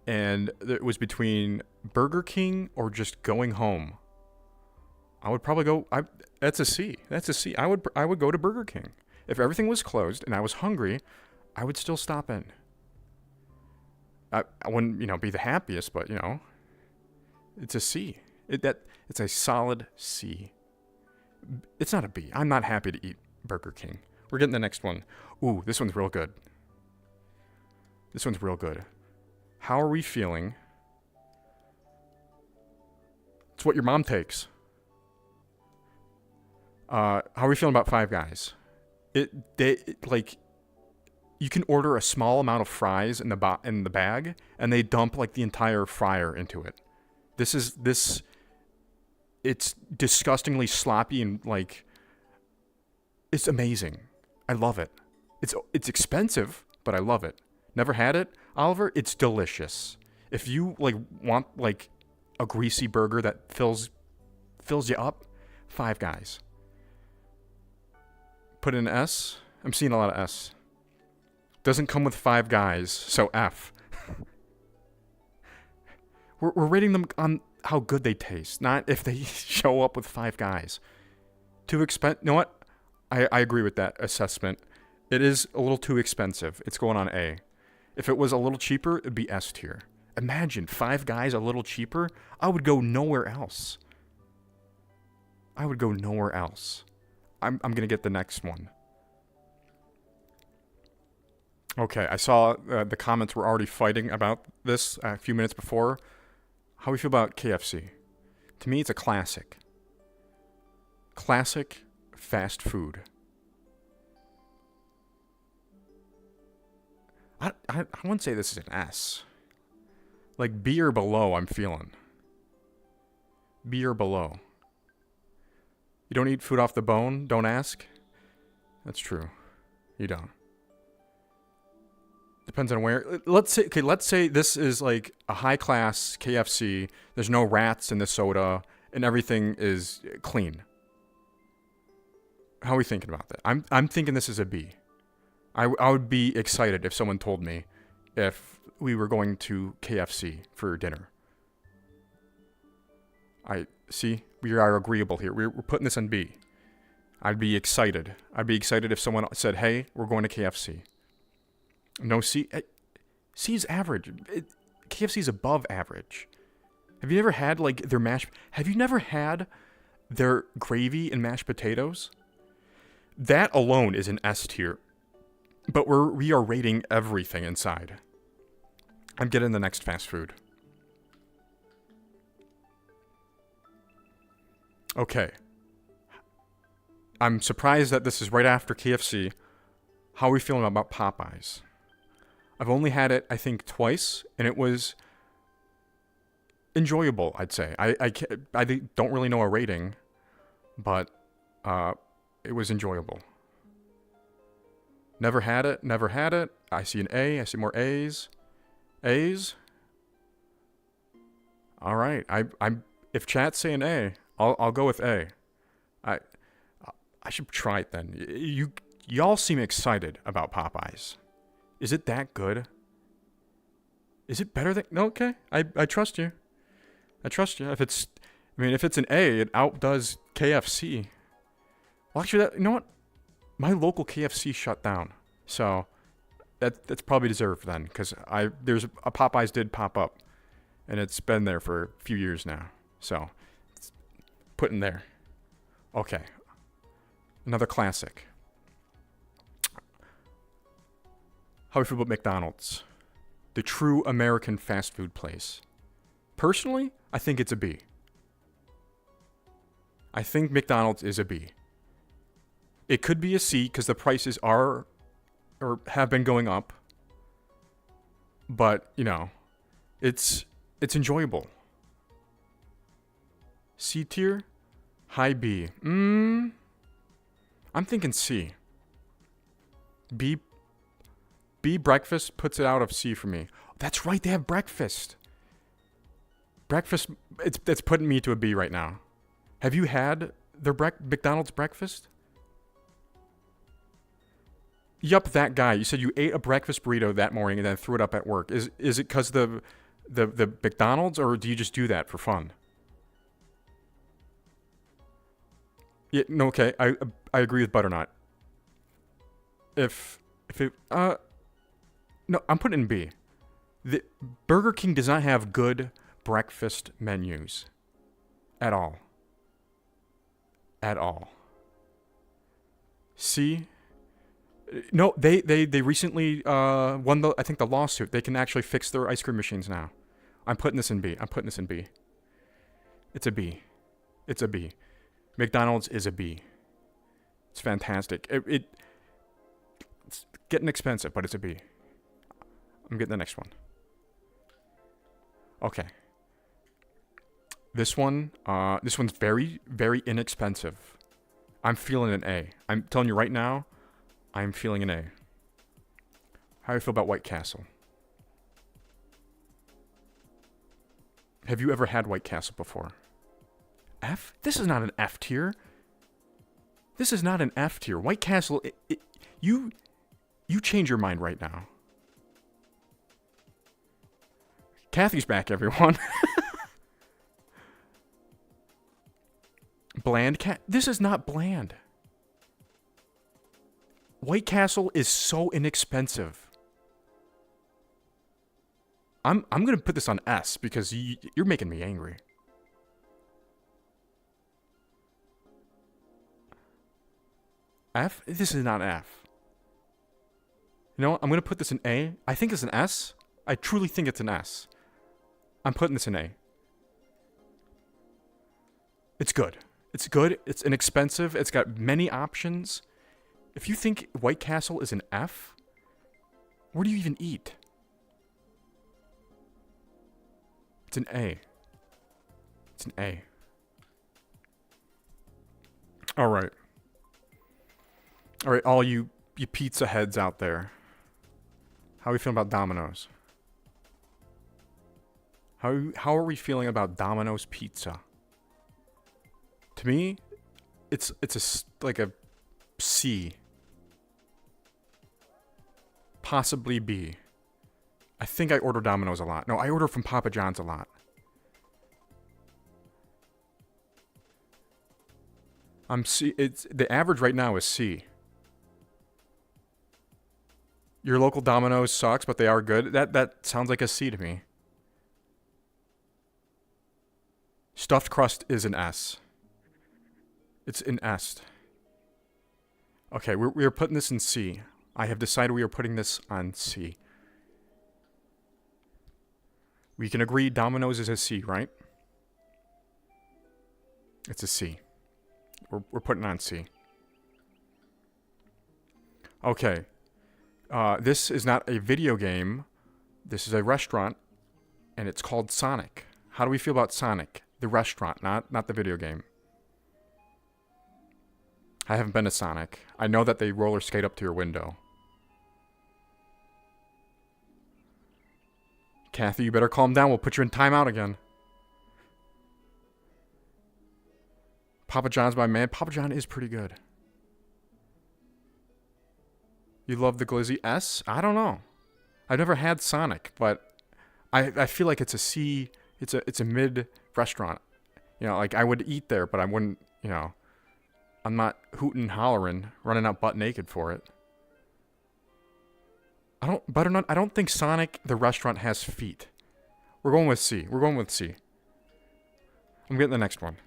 and it was between Burger King or just going home, I would probably go. That's a C. That's a C. I would go to Burger King. If everything was closed and I was hungry, I would still stop in. I wouldn't, be the happiest, but it's a C. It's a solid C. It's not a B. I'm not happy to eat Burger King. We're getting the next one. Ooh, this one's real good. This one's real good. How are we feeling? It's what your mom takes. How are we feeling about Five Guys? You can order a small amount of fries in the bag, and they dump like the entire fryer into it. It's disgustingly sloppy and it's amazing. I love it. It's expensive, but I love it. Never had it, Oliver. It's delicious. If you want a greasy burger that fills you up, Five Guys. Put in S. I'm seeing a lot of S. Doesn't come with Five Guys, so F. We're rating them on how good they taste, not if they show up with Five Guys. Too expensive. You know what? I agree with that assessment. It is a little too expensive. It's going on A. If it was a little cheaper, it'd be S tier. Imagine Five Guys a little cheaper. I would go nowhere else. I'm gonna get the next one. Okay, I saw the comments were already fighting about this a few minutes before. How do we feel about KFC? To me, it's a classic. Classic fast food. I wouldn't say this is an S. Like B or below, I'm feeling. B or below. You don't eat food off the bone? Don't ask? That's true. You don't. Depends on where. Let's say this is like a high class KFC. There's no rats in the soda and everything is clean. How are we thinking about that? I'm thinking this is a B. I would be excited if someone told me if we were going to KFC for dinner. We are agreeable here. We're putting this on B. I'd be excited. I'd be excited if someone said, hey, we're going to KFC. No C. C's average. KFC's above average. Have you never had like their mashed? Have you never had their gravy and mashed potatoes? That alone is an S tier. But we are rating everything inside. I'm getting the next fast food. Okay. I'm surprised that this is right after KFC. How are we feeling about Popeyes? I've only had it, I think, twice, and it was enjoyable, I'd say. I don't really know a rating, but it was enjoyable. Never had it, never had it. I see an A, I see more A's. A's? All right. I'm if chat's saying A, I'll go with A. I should try it then. Y'all seem excited about Popeyes. Is it that good? Is it better than? No, okay. I trust you. I trust you. If it's an A, it outdoes KFC. Well, actually, you know what? My local KFC shut down, so that's probably deserved then, because there's a Popeyes did pop up, and it's been there for a few years now. So, it's put in there. Okay. Another classic. How do you feel about McDonald's? The true American fast food place. Personally, I think it's a B. I think McDonald's is a B. It could be a C because the prices are or have been going up. But, it's enjoyable. C tier, high B. I'm thinking C. B breakfast puts it out of C for me. That's right, they have breakfast. Breakfast, it's putting me to a B right now. Have you had their McDonald's breakfast? Yup, that guy. You said you ate a breakfast burrito that morning and then threw it up at work. Is it because the McDonald's, or do you just do that for fun? Yeah, no, okay. I agree with Butternut. No, I'm putting it in B. The Burger King does not have good breakfast menus at all. At all. C. No, they recently won the lawsuit. They can actually fix their ice cream machines now. I'm putting this in B. It's a B. It's a B. McDonald's is a B. It's fantastic. It's getting expensive, but it's a B. I'm getting the next one. Okay. This one's very, very inexpensive. I'm feeling an A. I'm telling you right now, I'm feeling an A. How do you feel about White Castle? Have you ever had White Castle before? F? This is not an F tier. This is not an F tier. White Castle, you change your mind right now. Kathy's back, everyone. Bland this is not bland. White Castle is so inexpensive. I'm gonna put this on S because you're making me angry. F? This is not F. You know what? I'm gonna put this in A. I think it's an S. I truly think it's an S. I'm putting this in A. It's good. It's good. It's inexpensive. It's got many options. If you think White Castle is an F, where do you even eat? It's an A. It's an A. All right. All right, all you pizza heads out there. How are we feeling about Domino's? How are we feeling about Domino's Pizza? To me, it's like a C. Possibly B. I think I order Domino's a lot. No, I order from Papa John's a lot. The average right now is C. Your local Domino's sucks, but they are good. That sounds like a C to me. Stuffed crust is an S. It's an S. Okay, we're putting this in C. I have decided we are putting this on C. We can agree Domino's is a C, right? It's a C. We're putting it on C. Okay. This is not a video game. This is a restaurant, and it's called Sonic. How do we feel about Sonic, the restaurant, not the video game? I haven't been to Sonic. I know that they roller skate up to your window. Kathy, you better calm down. We'll put you in timeout again. Papa John's my man. Papa John is pretty good. You love the glizzy? S? I don't know. I've never had Sonic, but I feel like it's a C. It's a mid restaurant. You know, like I would eat there, but I wouldn't, you know. I'm not hooting and hollering, running out butt naked for it. I don't think Sonic the restaurant has feet. We're going with C. I'm getting the next one.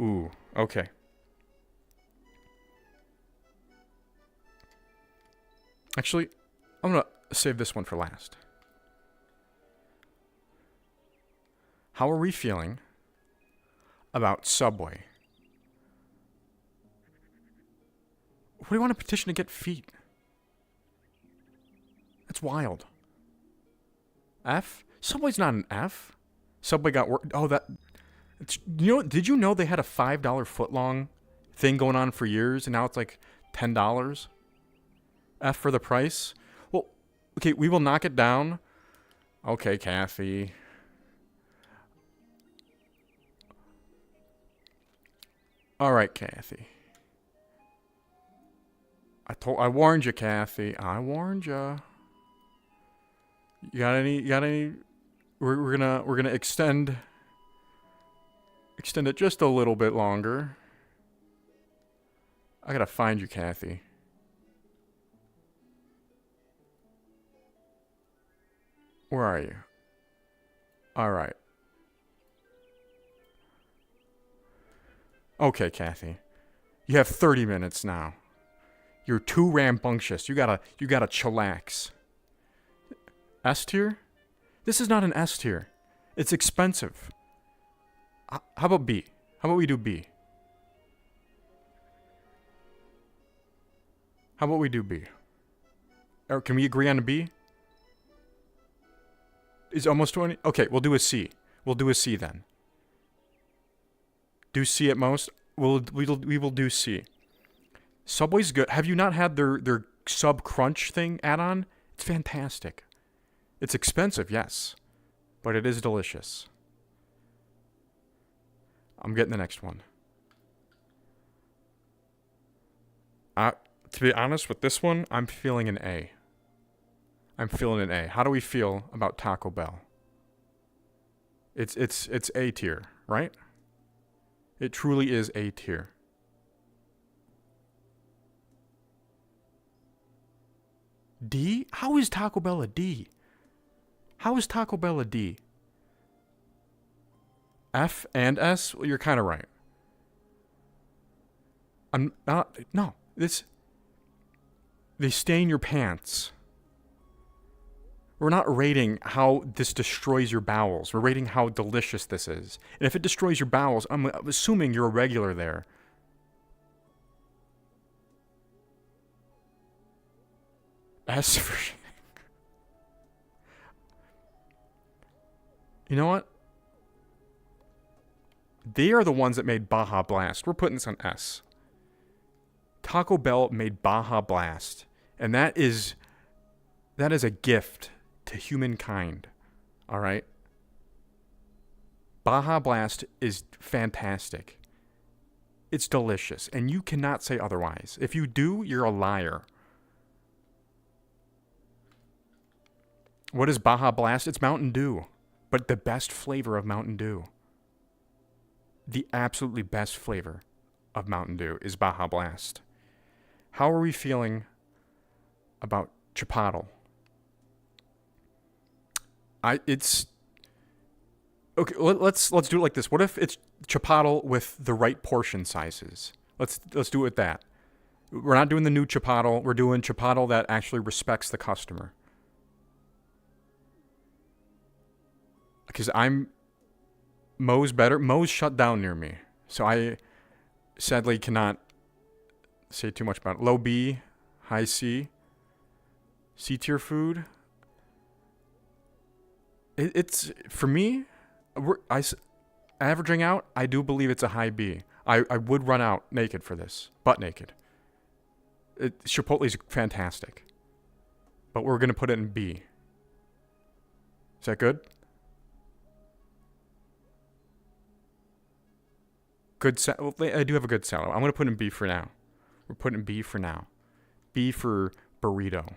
Ooh, okay. Actually, I'm gonna save this one for last. How are we feeling about Subway? What do you want to petition to get feet? That's wild. F? Subway's not an F. Subway got work. Oh, that. Did you know they had a $5 footlong thing going on for years, and now it's like $10? F for the price? Well, okay, we will knock it down. Okay, Kathy. All right, Kathy. I warned you, Kathy. I warned you. You got any? We're gonna extend it just a little bit longer. I gotta find you, Kathy. Where are you? All right. Okay, Kathy. You have 30 minutes now. You're too rambunctious. You gotta chillax. S tier? This is not an S tier. It's expensive. How about B? How about we do B? How about we do B? Or can we agree on a B? Is almost 20? Okay, we'll do a C. We'll do a C then. Do C at most. We will do C. Subway's good. Have you not had their Sub Crunch thing add-on? It's fantastic. It's expensive, yes, but it is delicious. I'm getting the next one. To be honest with this one, I'm feeling an A. How do we feel about Taco Bell? It's A tier, right? It truly is A tier. D? How is Taco Bell a D? How is Taco Bell a D? F and S? Well, you're kind of right. I'm not. No. They stain your pants. We're not rating how this destroys your bowels. We're rating how delicious this is. And if it destroys your bowels, I'm assuming you're a regular there. S for... You know what? They are the ones that made Baja Blast. We're putting this on S. Taco Bell made Baja Blast. And that is a gift to humankind. All right? Baja Blast is fantastic. It's delicious. And you cannot say otherwise. If you do, you're a liar. What is Baja Blast? It's Mountain Dew. But the best flavor of Mountain Dew. The absolutely best flavor of Mountain Dew is Baja Blast. How are we feeling about Chipotle. It's okay. Let's do it like this. What if it's Chipotle with the right portion sizes? Let's do it with that. We're not doing the new Chipotle. We're doing Chipotle that actually respects the customer. Because Moe's better. Moe's shut down near me, so I sadly cannot say too much about it. Low B, high C, C tier food. It's for me. Averaging out, I do believe it's a high B. I would run out naked for this, butt naked. Chipotle's fantastic, but we're gonna put it in B. Is that good? Well, I do have a good salad. I'm gonna put in B for now. We're putting B for now. B for burrito.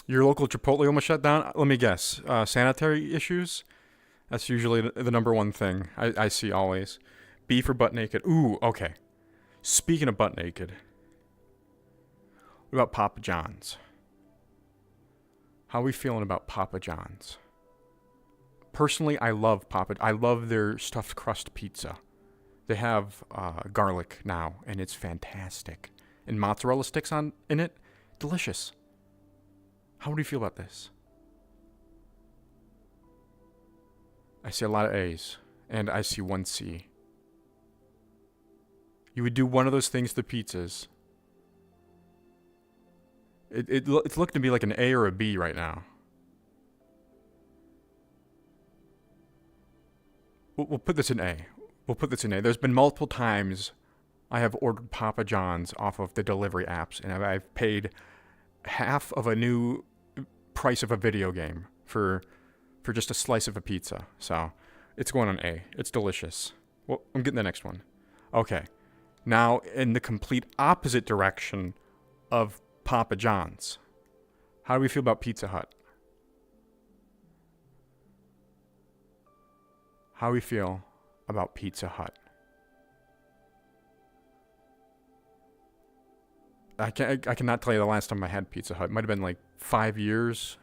Your local Chipotle almost shut down. Let me guess. Sanitary issues. That's usually the number one thing I see always. B for butt naked. Ooh, okay. Speaking of butt naked, what about Papa John's? How are we feeling about Papa John's? Personally, I love their stuffed crust pizza. They have garlic now, and it's fantastic. And mozzarella sticks in it. Delicious. How do you feel about this? I see a lot of A's, and I see one C. You would do one of those things to pizzas. It's looking to be like an A or a B right now. We'll put this in A. There's been multiple times I have ordered Papa John's off of the delivery apps, and I've paid half of a new price of a video game for just a slice of a pizza. So it's going on A. It's delicious. Well, I'm getting the next one. Okay. Now, in the complete opposite direction of Papa John's, how do we feel about Pizza Hut? How do we feel about Pizza Hut? I cannot tell you the last time I had Pizza Hut. It might have been like 5 years.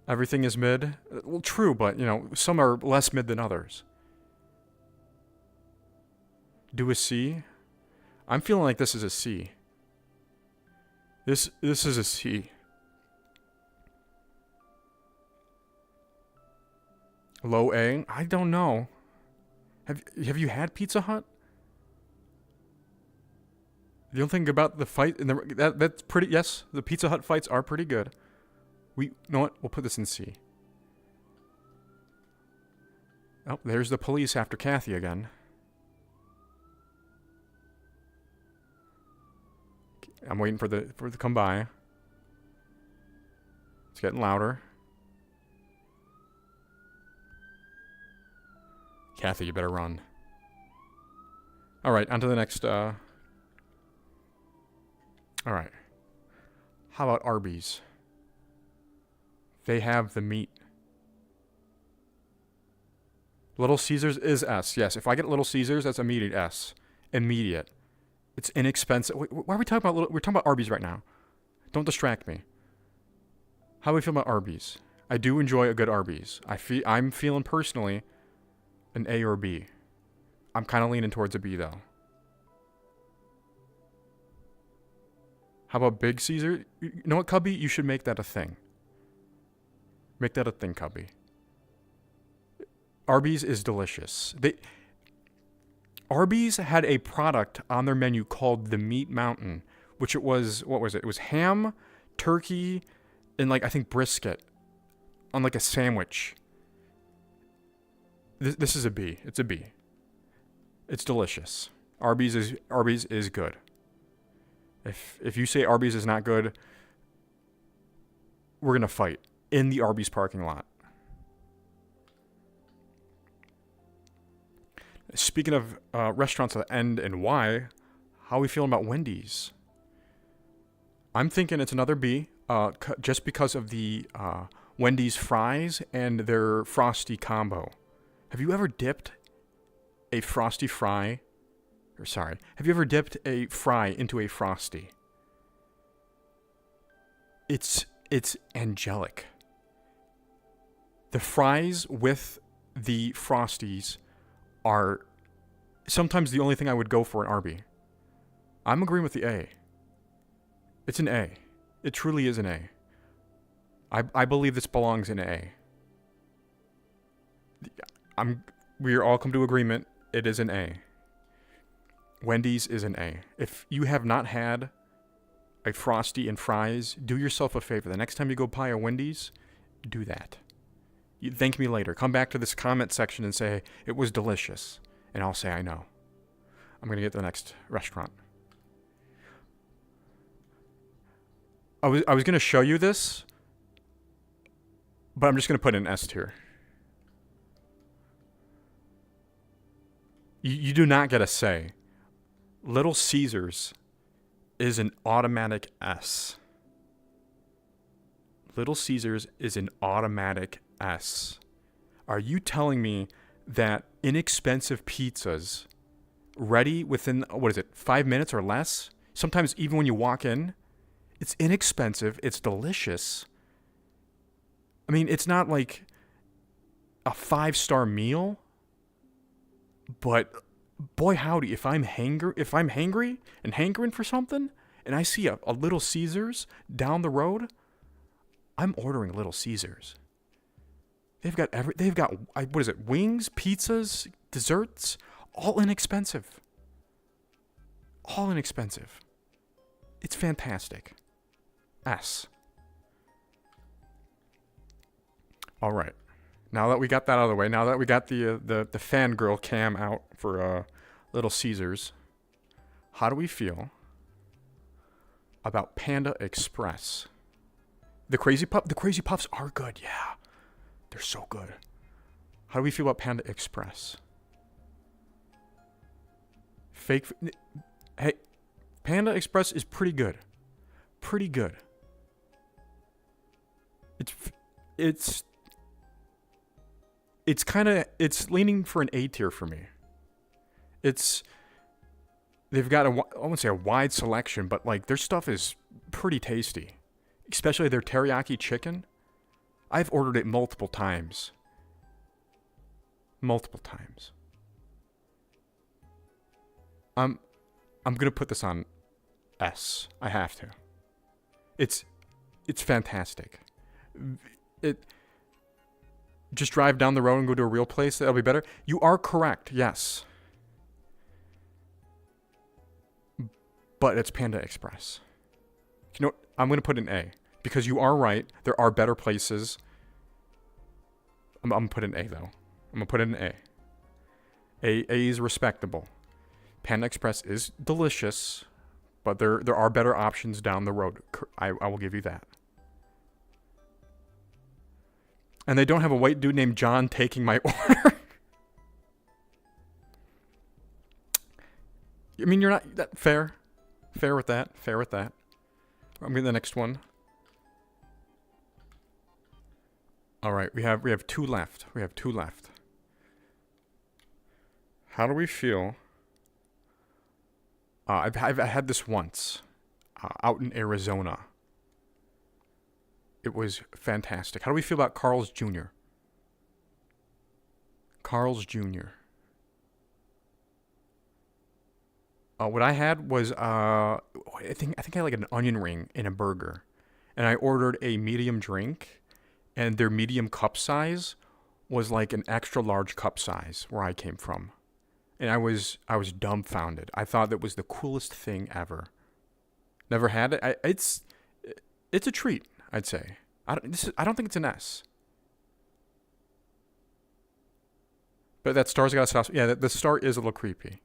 Everything is mid. Well, true, but some are less mid than others. Do a C. I'm feeling like this is a C. This is a C. Low A. I don't know. Have you had Pizza Hut? The only thing about the fight that's pretty. Yes, the Pizza Hut fights are pretty good. You know what? We'll put this in C. Oh, there's the police after Kathy again. I'm waiting for it to come by. It's getting louder. Kathy, you better run. All right, on to the next. All right. How about Arby's? They have the meat. Little Caesars is S. Yes, if I get Little Caesars, that's immediate S. Immediate. It's inexpensive. Wait, why are we talking about? We're talking about Arby's right now. Don't distract me. How do we feel about Arby's? I do enjoy a good Arby's. I'm feeling personally an A or B. I'm kind of leaning towards a B though. How about Big Caesar? You know what, Cubby? You should make that a thing. Make that a thing, Cubby. Arby's is delicious. Arby's had a product on their menu called the Meat Mountain, which it was, what was it? It was ham, turkey, and I think brisket on a sandwich. This is a B. It's a B. It's delicious. Arby's is good. If you say Arby's is not good, we're going to fight in the Arby's parking lot. Speaking of restaurants that end in Y, how are we feeling about Wendy's? I'm thinking it's another B, just because of the Wendy's fries and their Frosty combo. Have you ever dipped a Frosty fry Have you ever dipped a fry into a Frosty? It's angelic. The fries with the Frosties are sometimes the only thing I would go for at Arby. I'm agreeing with the A. It's an A. It truly is an A. I believe this belongs in A. We are all come to agreement. It is an A. Wendy's is an A. If you have not had a Frosty and fries, do yourself a favor. The next time you go by a Wendy's, do that. You thank me later. Come back to this comment section and say it was delicious, and I'll say I know. I'm gonna get to the next restaurant. I was gonna show you this, but I'm just gonna put an S tier. You do not get a say. Little Caesars is an automatic S. Little Caesars is an automatic S. Are you telling me that inexpensive pizzas ready within, 5 minutes or less? Sometimes even when you walk in, it's inexpensive, it's delicious. I mean, it's not like a 5-star meal, but boy howdy, if I'm hangry and hankering for something, and I see a Little Caesars down the road, I'm ordering Little Caesars. They've got wings, pizzas, desserts, all inexpensive. All inexpensive. It's fantastic. S. All right. Now that we got that out of the way, now that we got the fangirl cam out for Little Caesars, how do we feel about Panda Express? The Crazy Puffs are good, yeah. They're so good. How do we feel about Panda Express? Hey, Panda Express is pretty good. Pretty good. It's leaning for an A tier for me. They've got I won't say a wide selection, but like their stuff is pretty tasty. Especially their teriyaki chicken. I've ordered it multiple times. Multiple times. I'm gonna put this on S. I have to. It's fantastic. Just drive down the road and go to a real place. That'll be better. You are correct. Yes. But it's Panda Express. You know what? I'm going to put an A. Because you are right. There are better places. I'm going to put an A, though. I'm going to put it an A. A is respectable. Panda Express is delicious. But there are better options down the road. I will give you that. And they don't have a white dude named John taking my order. I mean, you're not that fair. Fair with that. Fair with that. I'm getting the next one. All right, we have 2 left. We have 2 left. How do we feel? I've had this once, out in Arizona. It was fantastic. How do we feel about Carl's Jr.? Carl's Jr. What I had was I think I had like an onion ring in a burger, and I ordered a medium drink, and their medium cup size was like an extra large cup size where I came from, and I was dumbfounded. I thought that was the coolest thing ever. Never had it. It's a treat, I'd say. I don't think it's an S. But that star's got a sauce. Yeah, the star is a little creepy.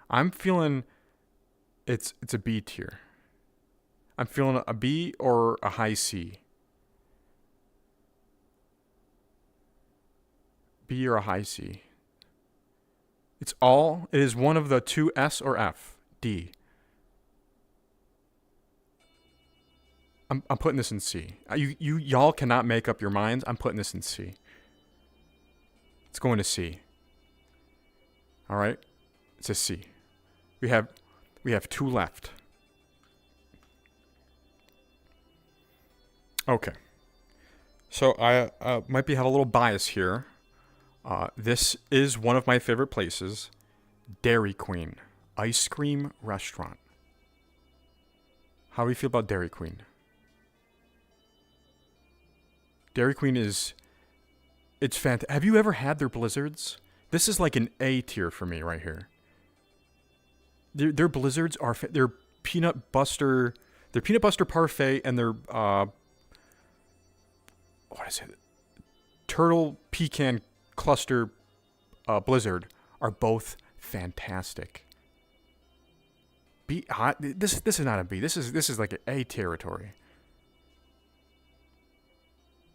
I'm feeling it's a B tier. I'm feeling a B or a high C. B or a high C. It is one of the 2 S or F. D. I'm putting this in C. Y'all cannot make up your minds. I'm putting this in C. It's going to C. All right? It's a C. We have two left. Okay. So I might have a little bias here. This is one of my favorite places, Dairy Queen, ice cream restaurant. How do you feel about Dairy Queen? Dairy Queen it's fantastic. Have you ever had their blizzards? This is like an A tier for me right here. Their blizzards are their peanut buster parfait and their what is it? Turtle pecan cluster blizzard are both fantastic. B hot. This is not a B. This is like an A territory.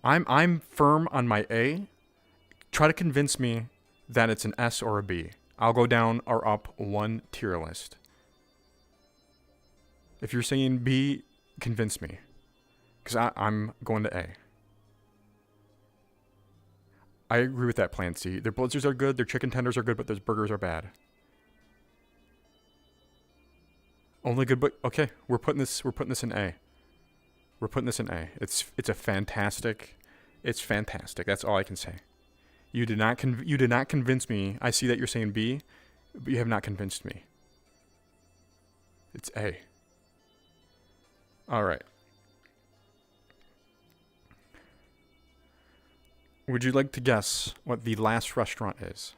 I'm firm on my A. Try to convince me that it's an S or a B. I'll go down or up one tier list. If you're saying B, convince me. Because I'm going to A. I agree with that plan C. Their blizzards are good, their chicken tenders are good, but their burgers are bad. Only good, but okay. We're putting this in A. We're putting this in A. It's fantastic. It's fantastic. That's all I can say. You did not convince me. I see that you're saying B, but you have not convinced me. It's A. All right. Would you like to guess what the last restaurant is?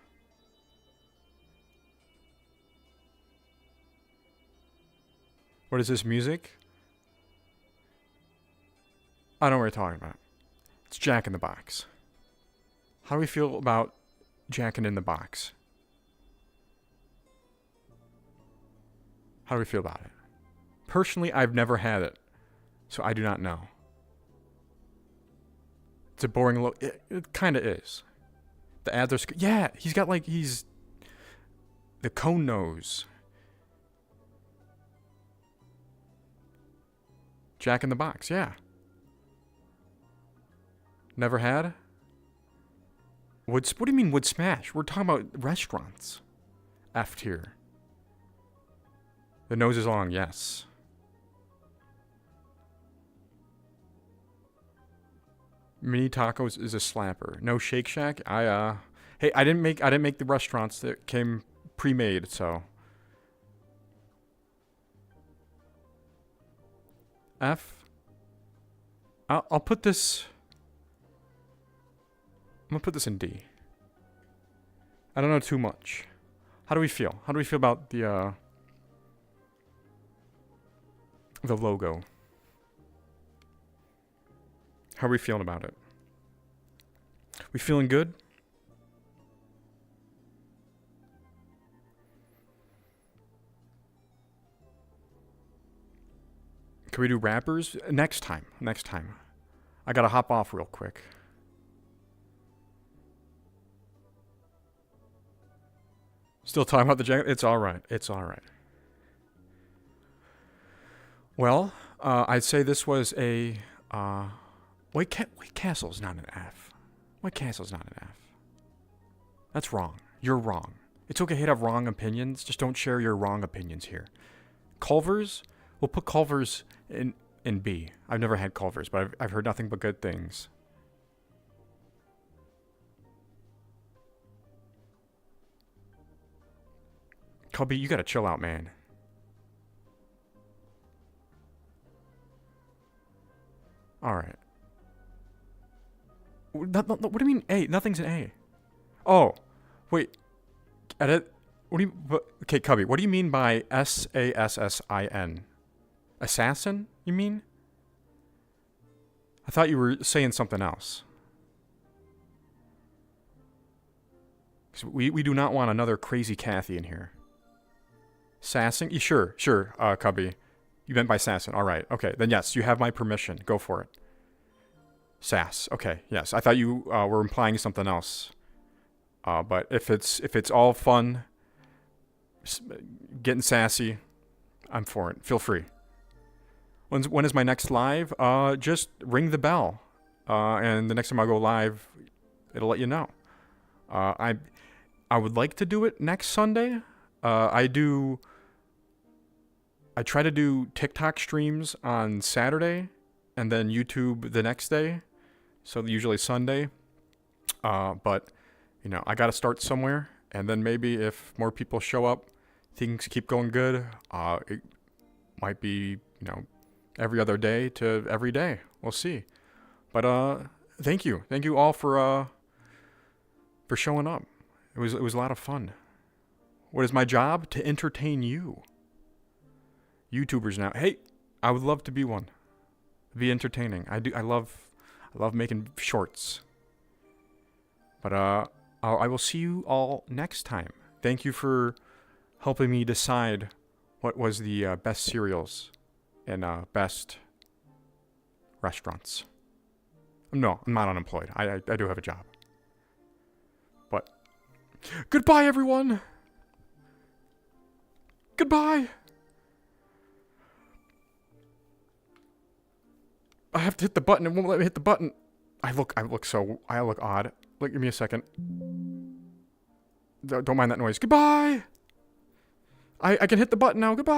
What is this music? I know what you're talking about. It's Jack in the Box. How do we feel about Jack in the Box? How do we feel about it? Personally, I've never had it, so I do not know. It's a boring look. It kind of is. The ads are... Yeah, he's got he's... The cone nose. Jack in the Box, yeah. Never had? What do you mean would smash? We're talking about restaurants. F tier. The nose is long, yes. Mini tacos is a slapper. No Shake Shack. Hey, I didn't make the restaurants that came pre-made, so F. I'll put this. I'm gonna put this in D. I don't know too much. How do we feel? How do we feel about the logo? How are we feeling about it? We feeling good? Can we do rappers? Next time. I gotta hop off real quick. Still talking about the jacket? It's alright. Well, I'd say this was a... White Castle's not an F. White Castle's not an F. That's wrong. You're wrong. It's okay to have wrong opinions. Just don't share your wrong opinions here. Culver's? We'll put Culver's in B. I've never had Culver's, but I've heard nothing but good things. Cubby, you gotta chill out, man. Alright. What do you mean A? Nothing's an A. Oh, wait. Edit. What do you... Okay, Cubby, what do you mean by S-A-S-S-I-N? Assassin, you mean? I thought you were saying something else. We do not want another crazy Kathy in here. Sassing? Sure, Cubby. You meant by Sassin. All right. Okay. Then yes, you have my permission. Go for it. Sass. Okay. Yes. I thought you were implying something else. But if it's all fun, getting sassy, I'm for it. Feel free. When is my next live? Just ring the bell. And the next time I go live, it'll let you know. I would like to do it next Sunday. I do I try to do TikTok streams on Saturday and then YouTube the next day. So usually Sunday. But, you know, I got to start somewhere. And then maybe if more people show up, things keep going good. It might be, you know, every other day to every day. We'll see. But thank you. Thank you all for showing up. It was a lot of fun. What is my job? To entertain you. YouTubers now. Hey, I would love to be one. Be entertaining. I love making shorts. But I will see you all next time. Thank you for helping me decide what was the best cereals and best restaurants. No, I'm not unemployed. I do have a job. But goodbye, everyone. Goodbye. I have to hit the button. It won't let me hit the button. I look odd. Look, give me a second. Don't mind that noise. Goodbye. I can hit the button now. Goodbye.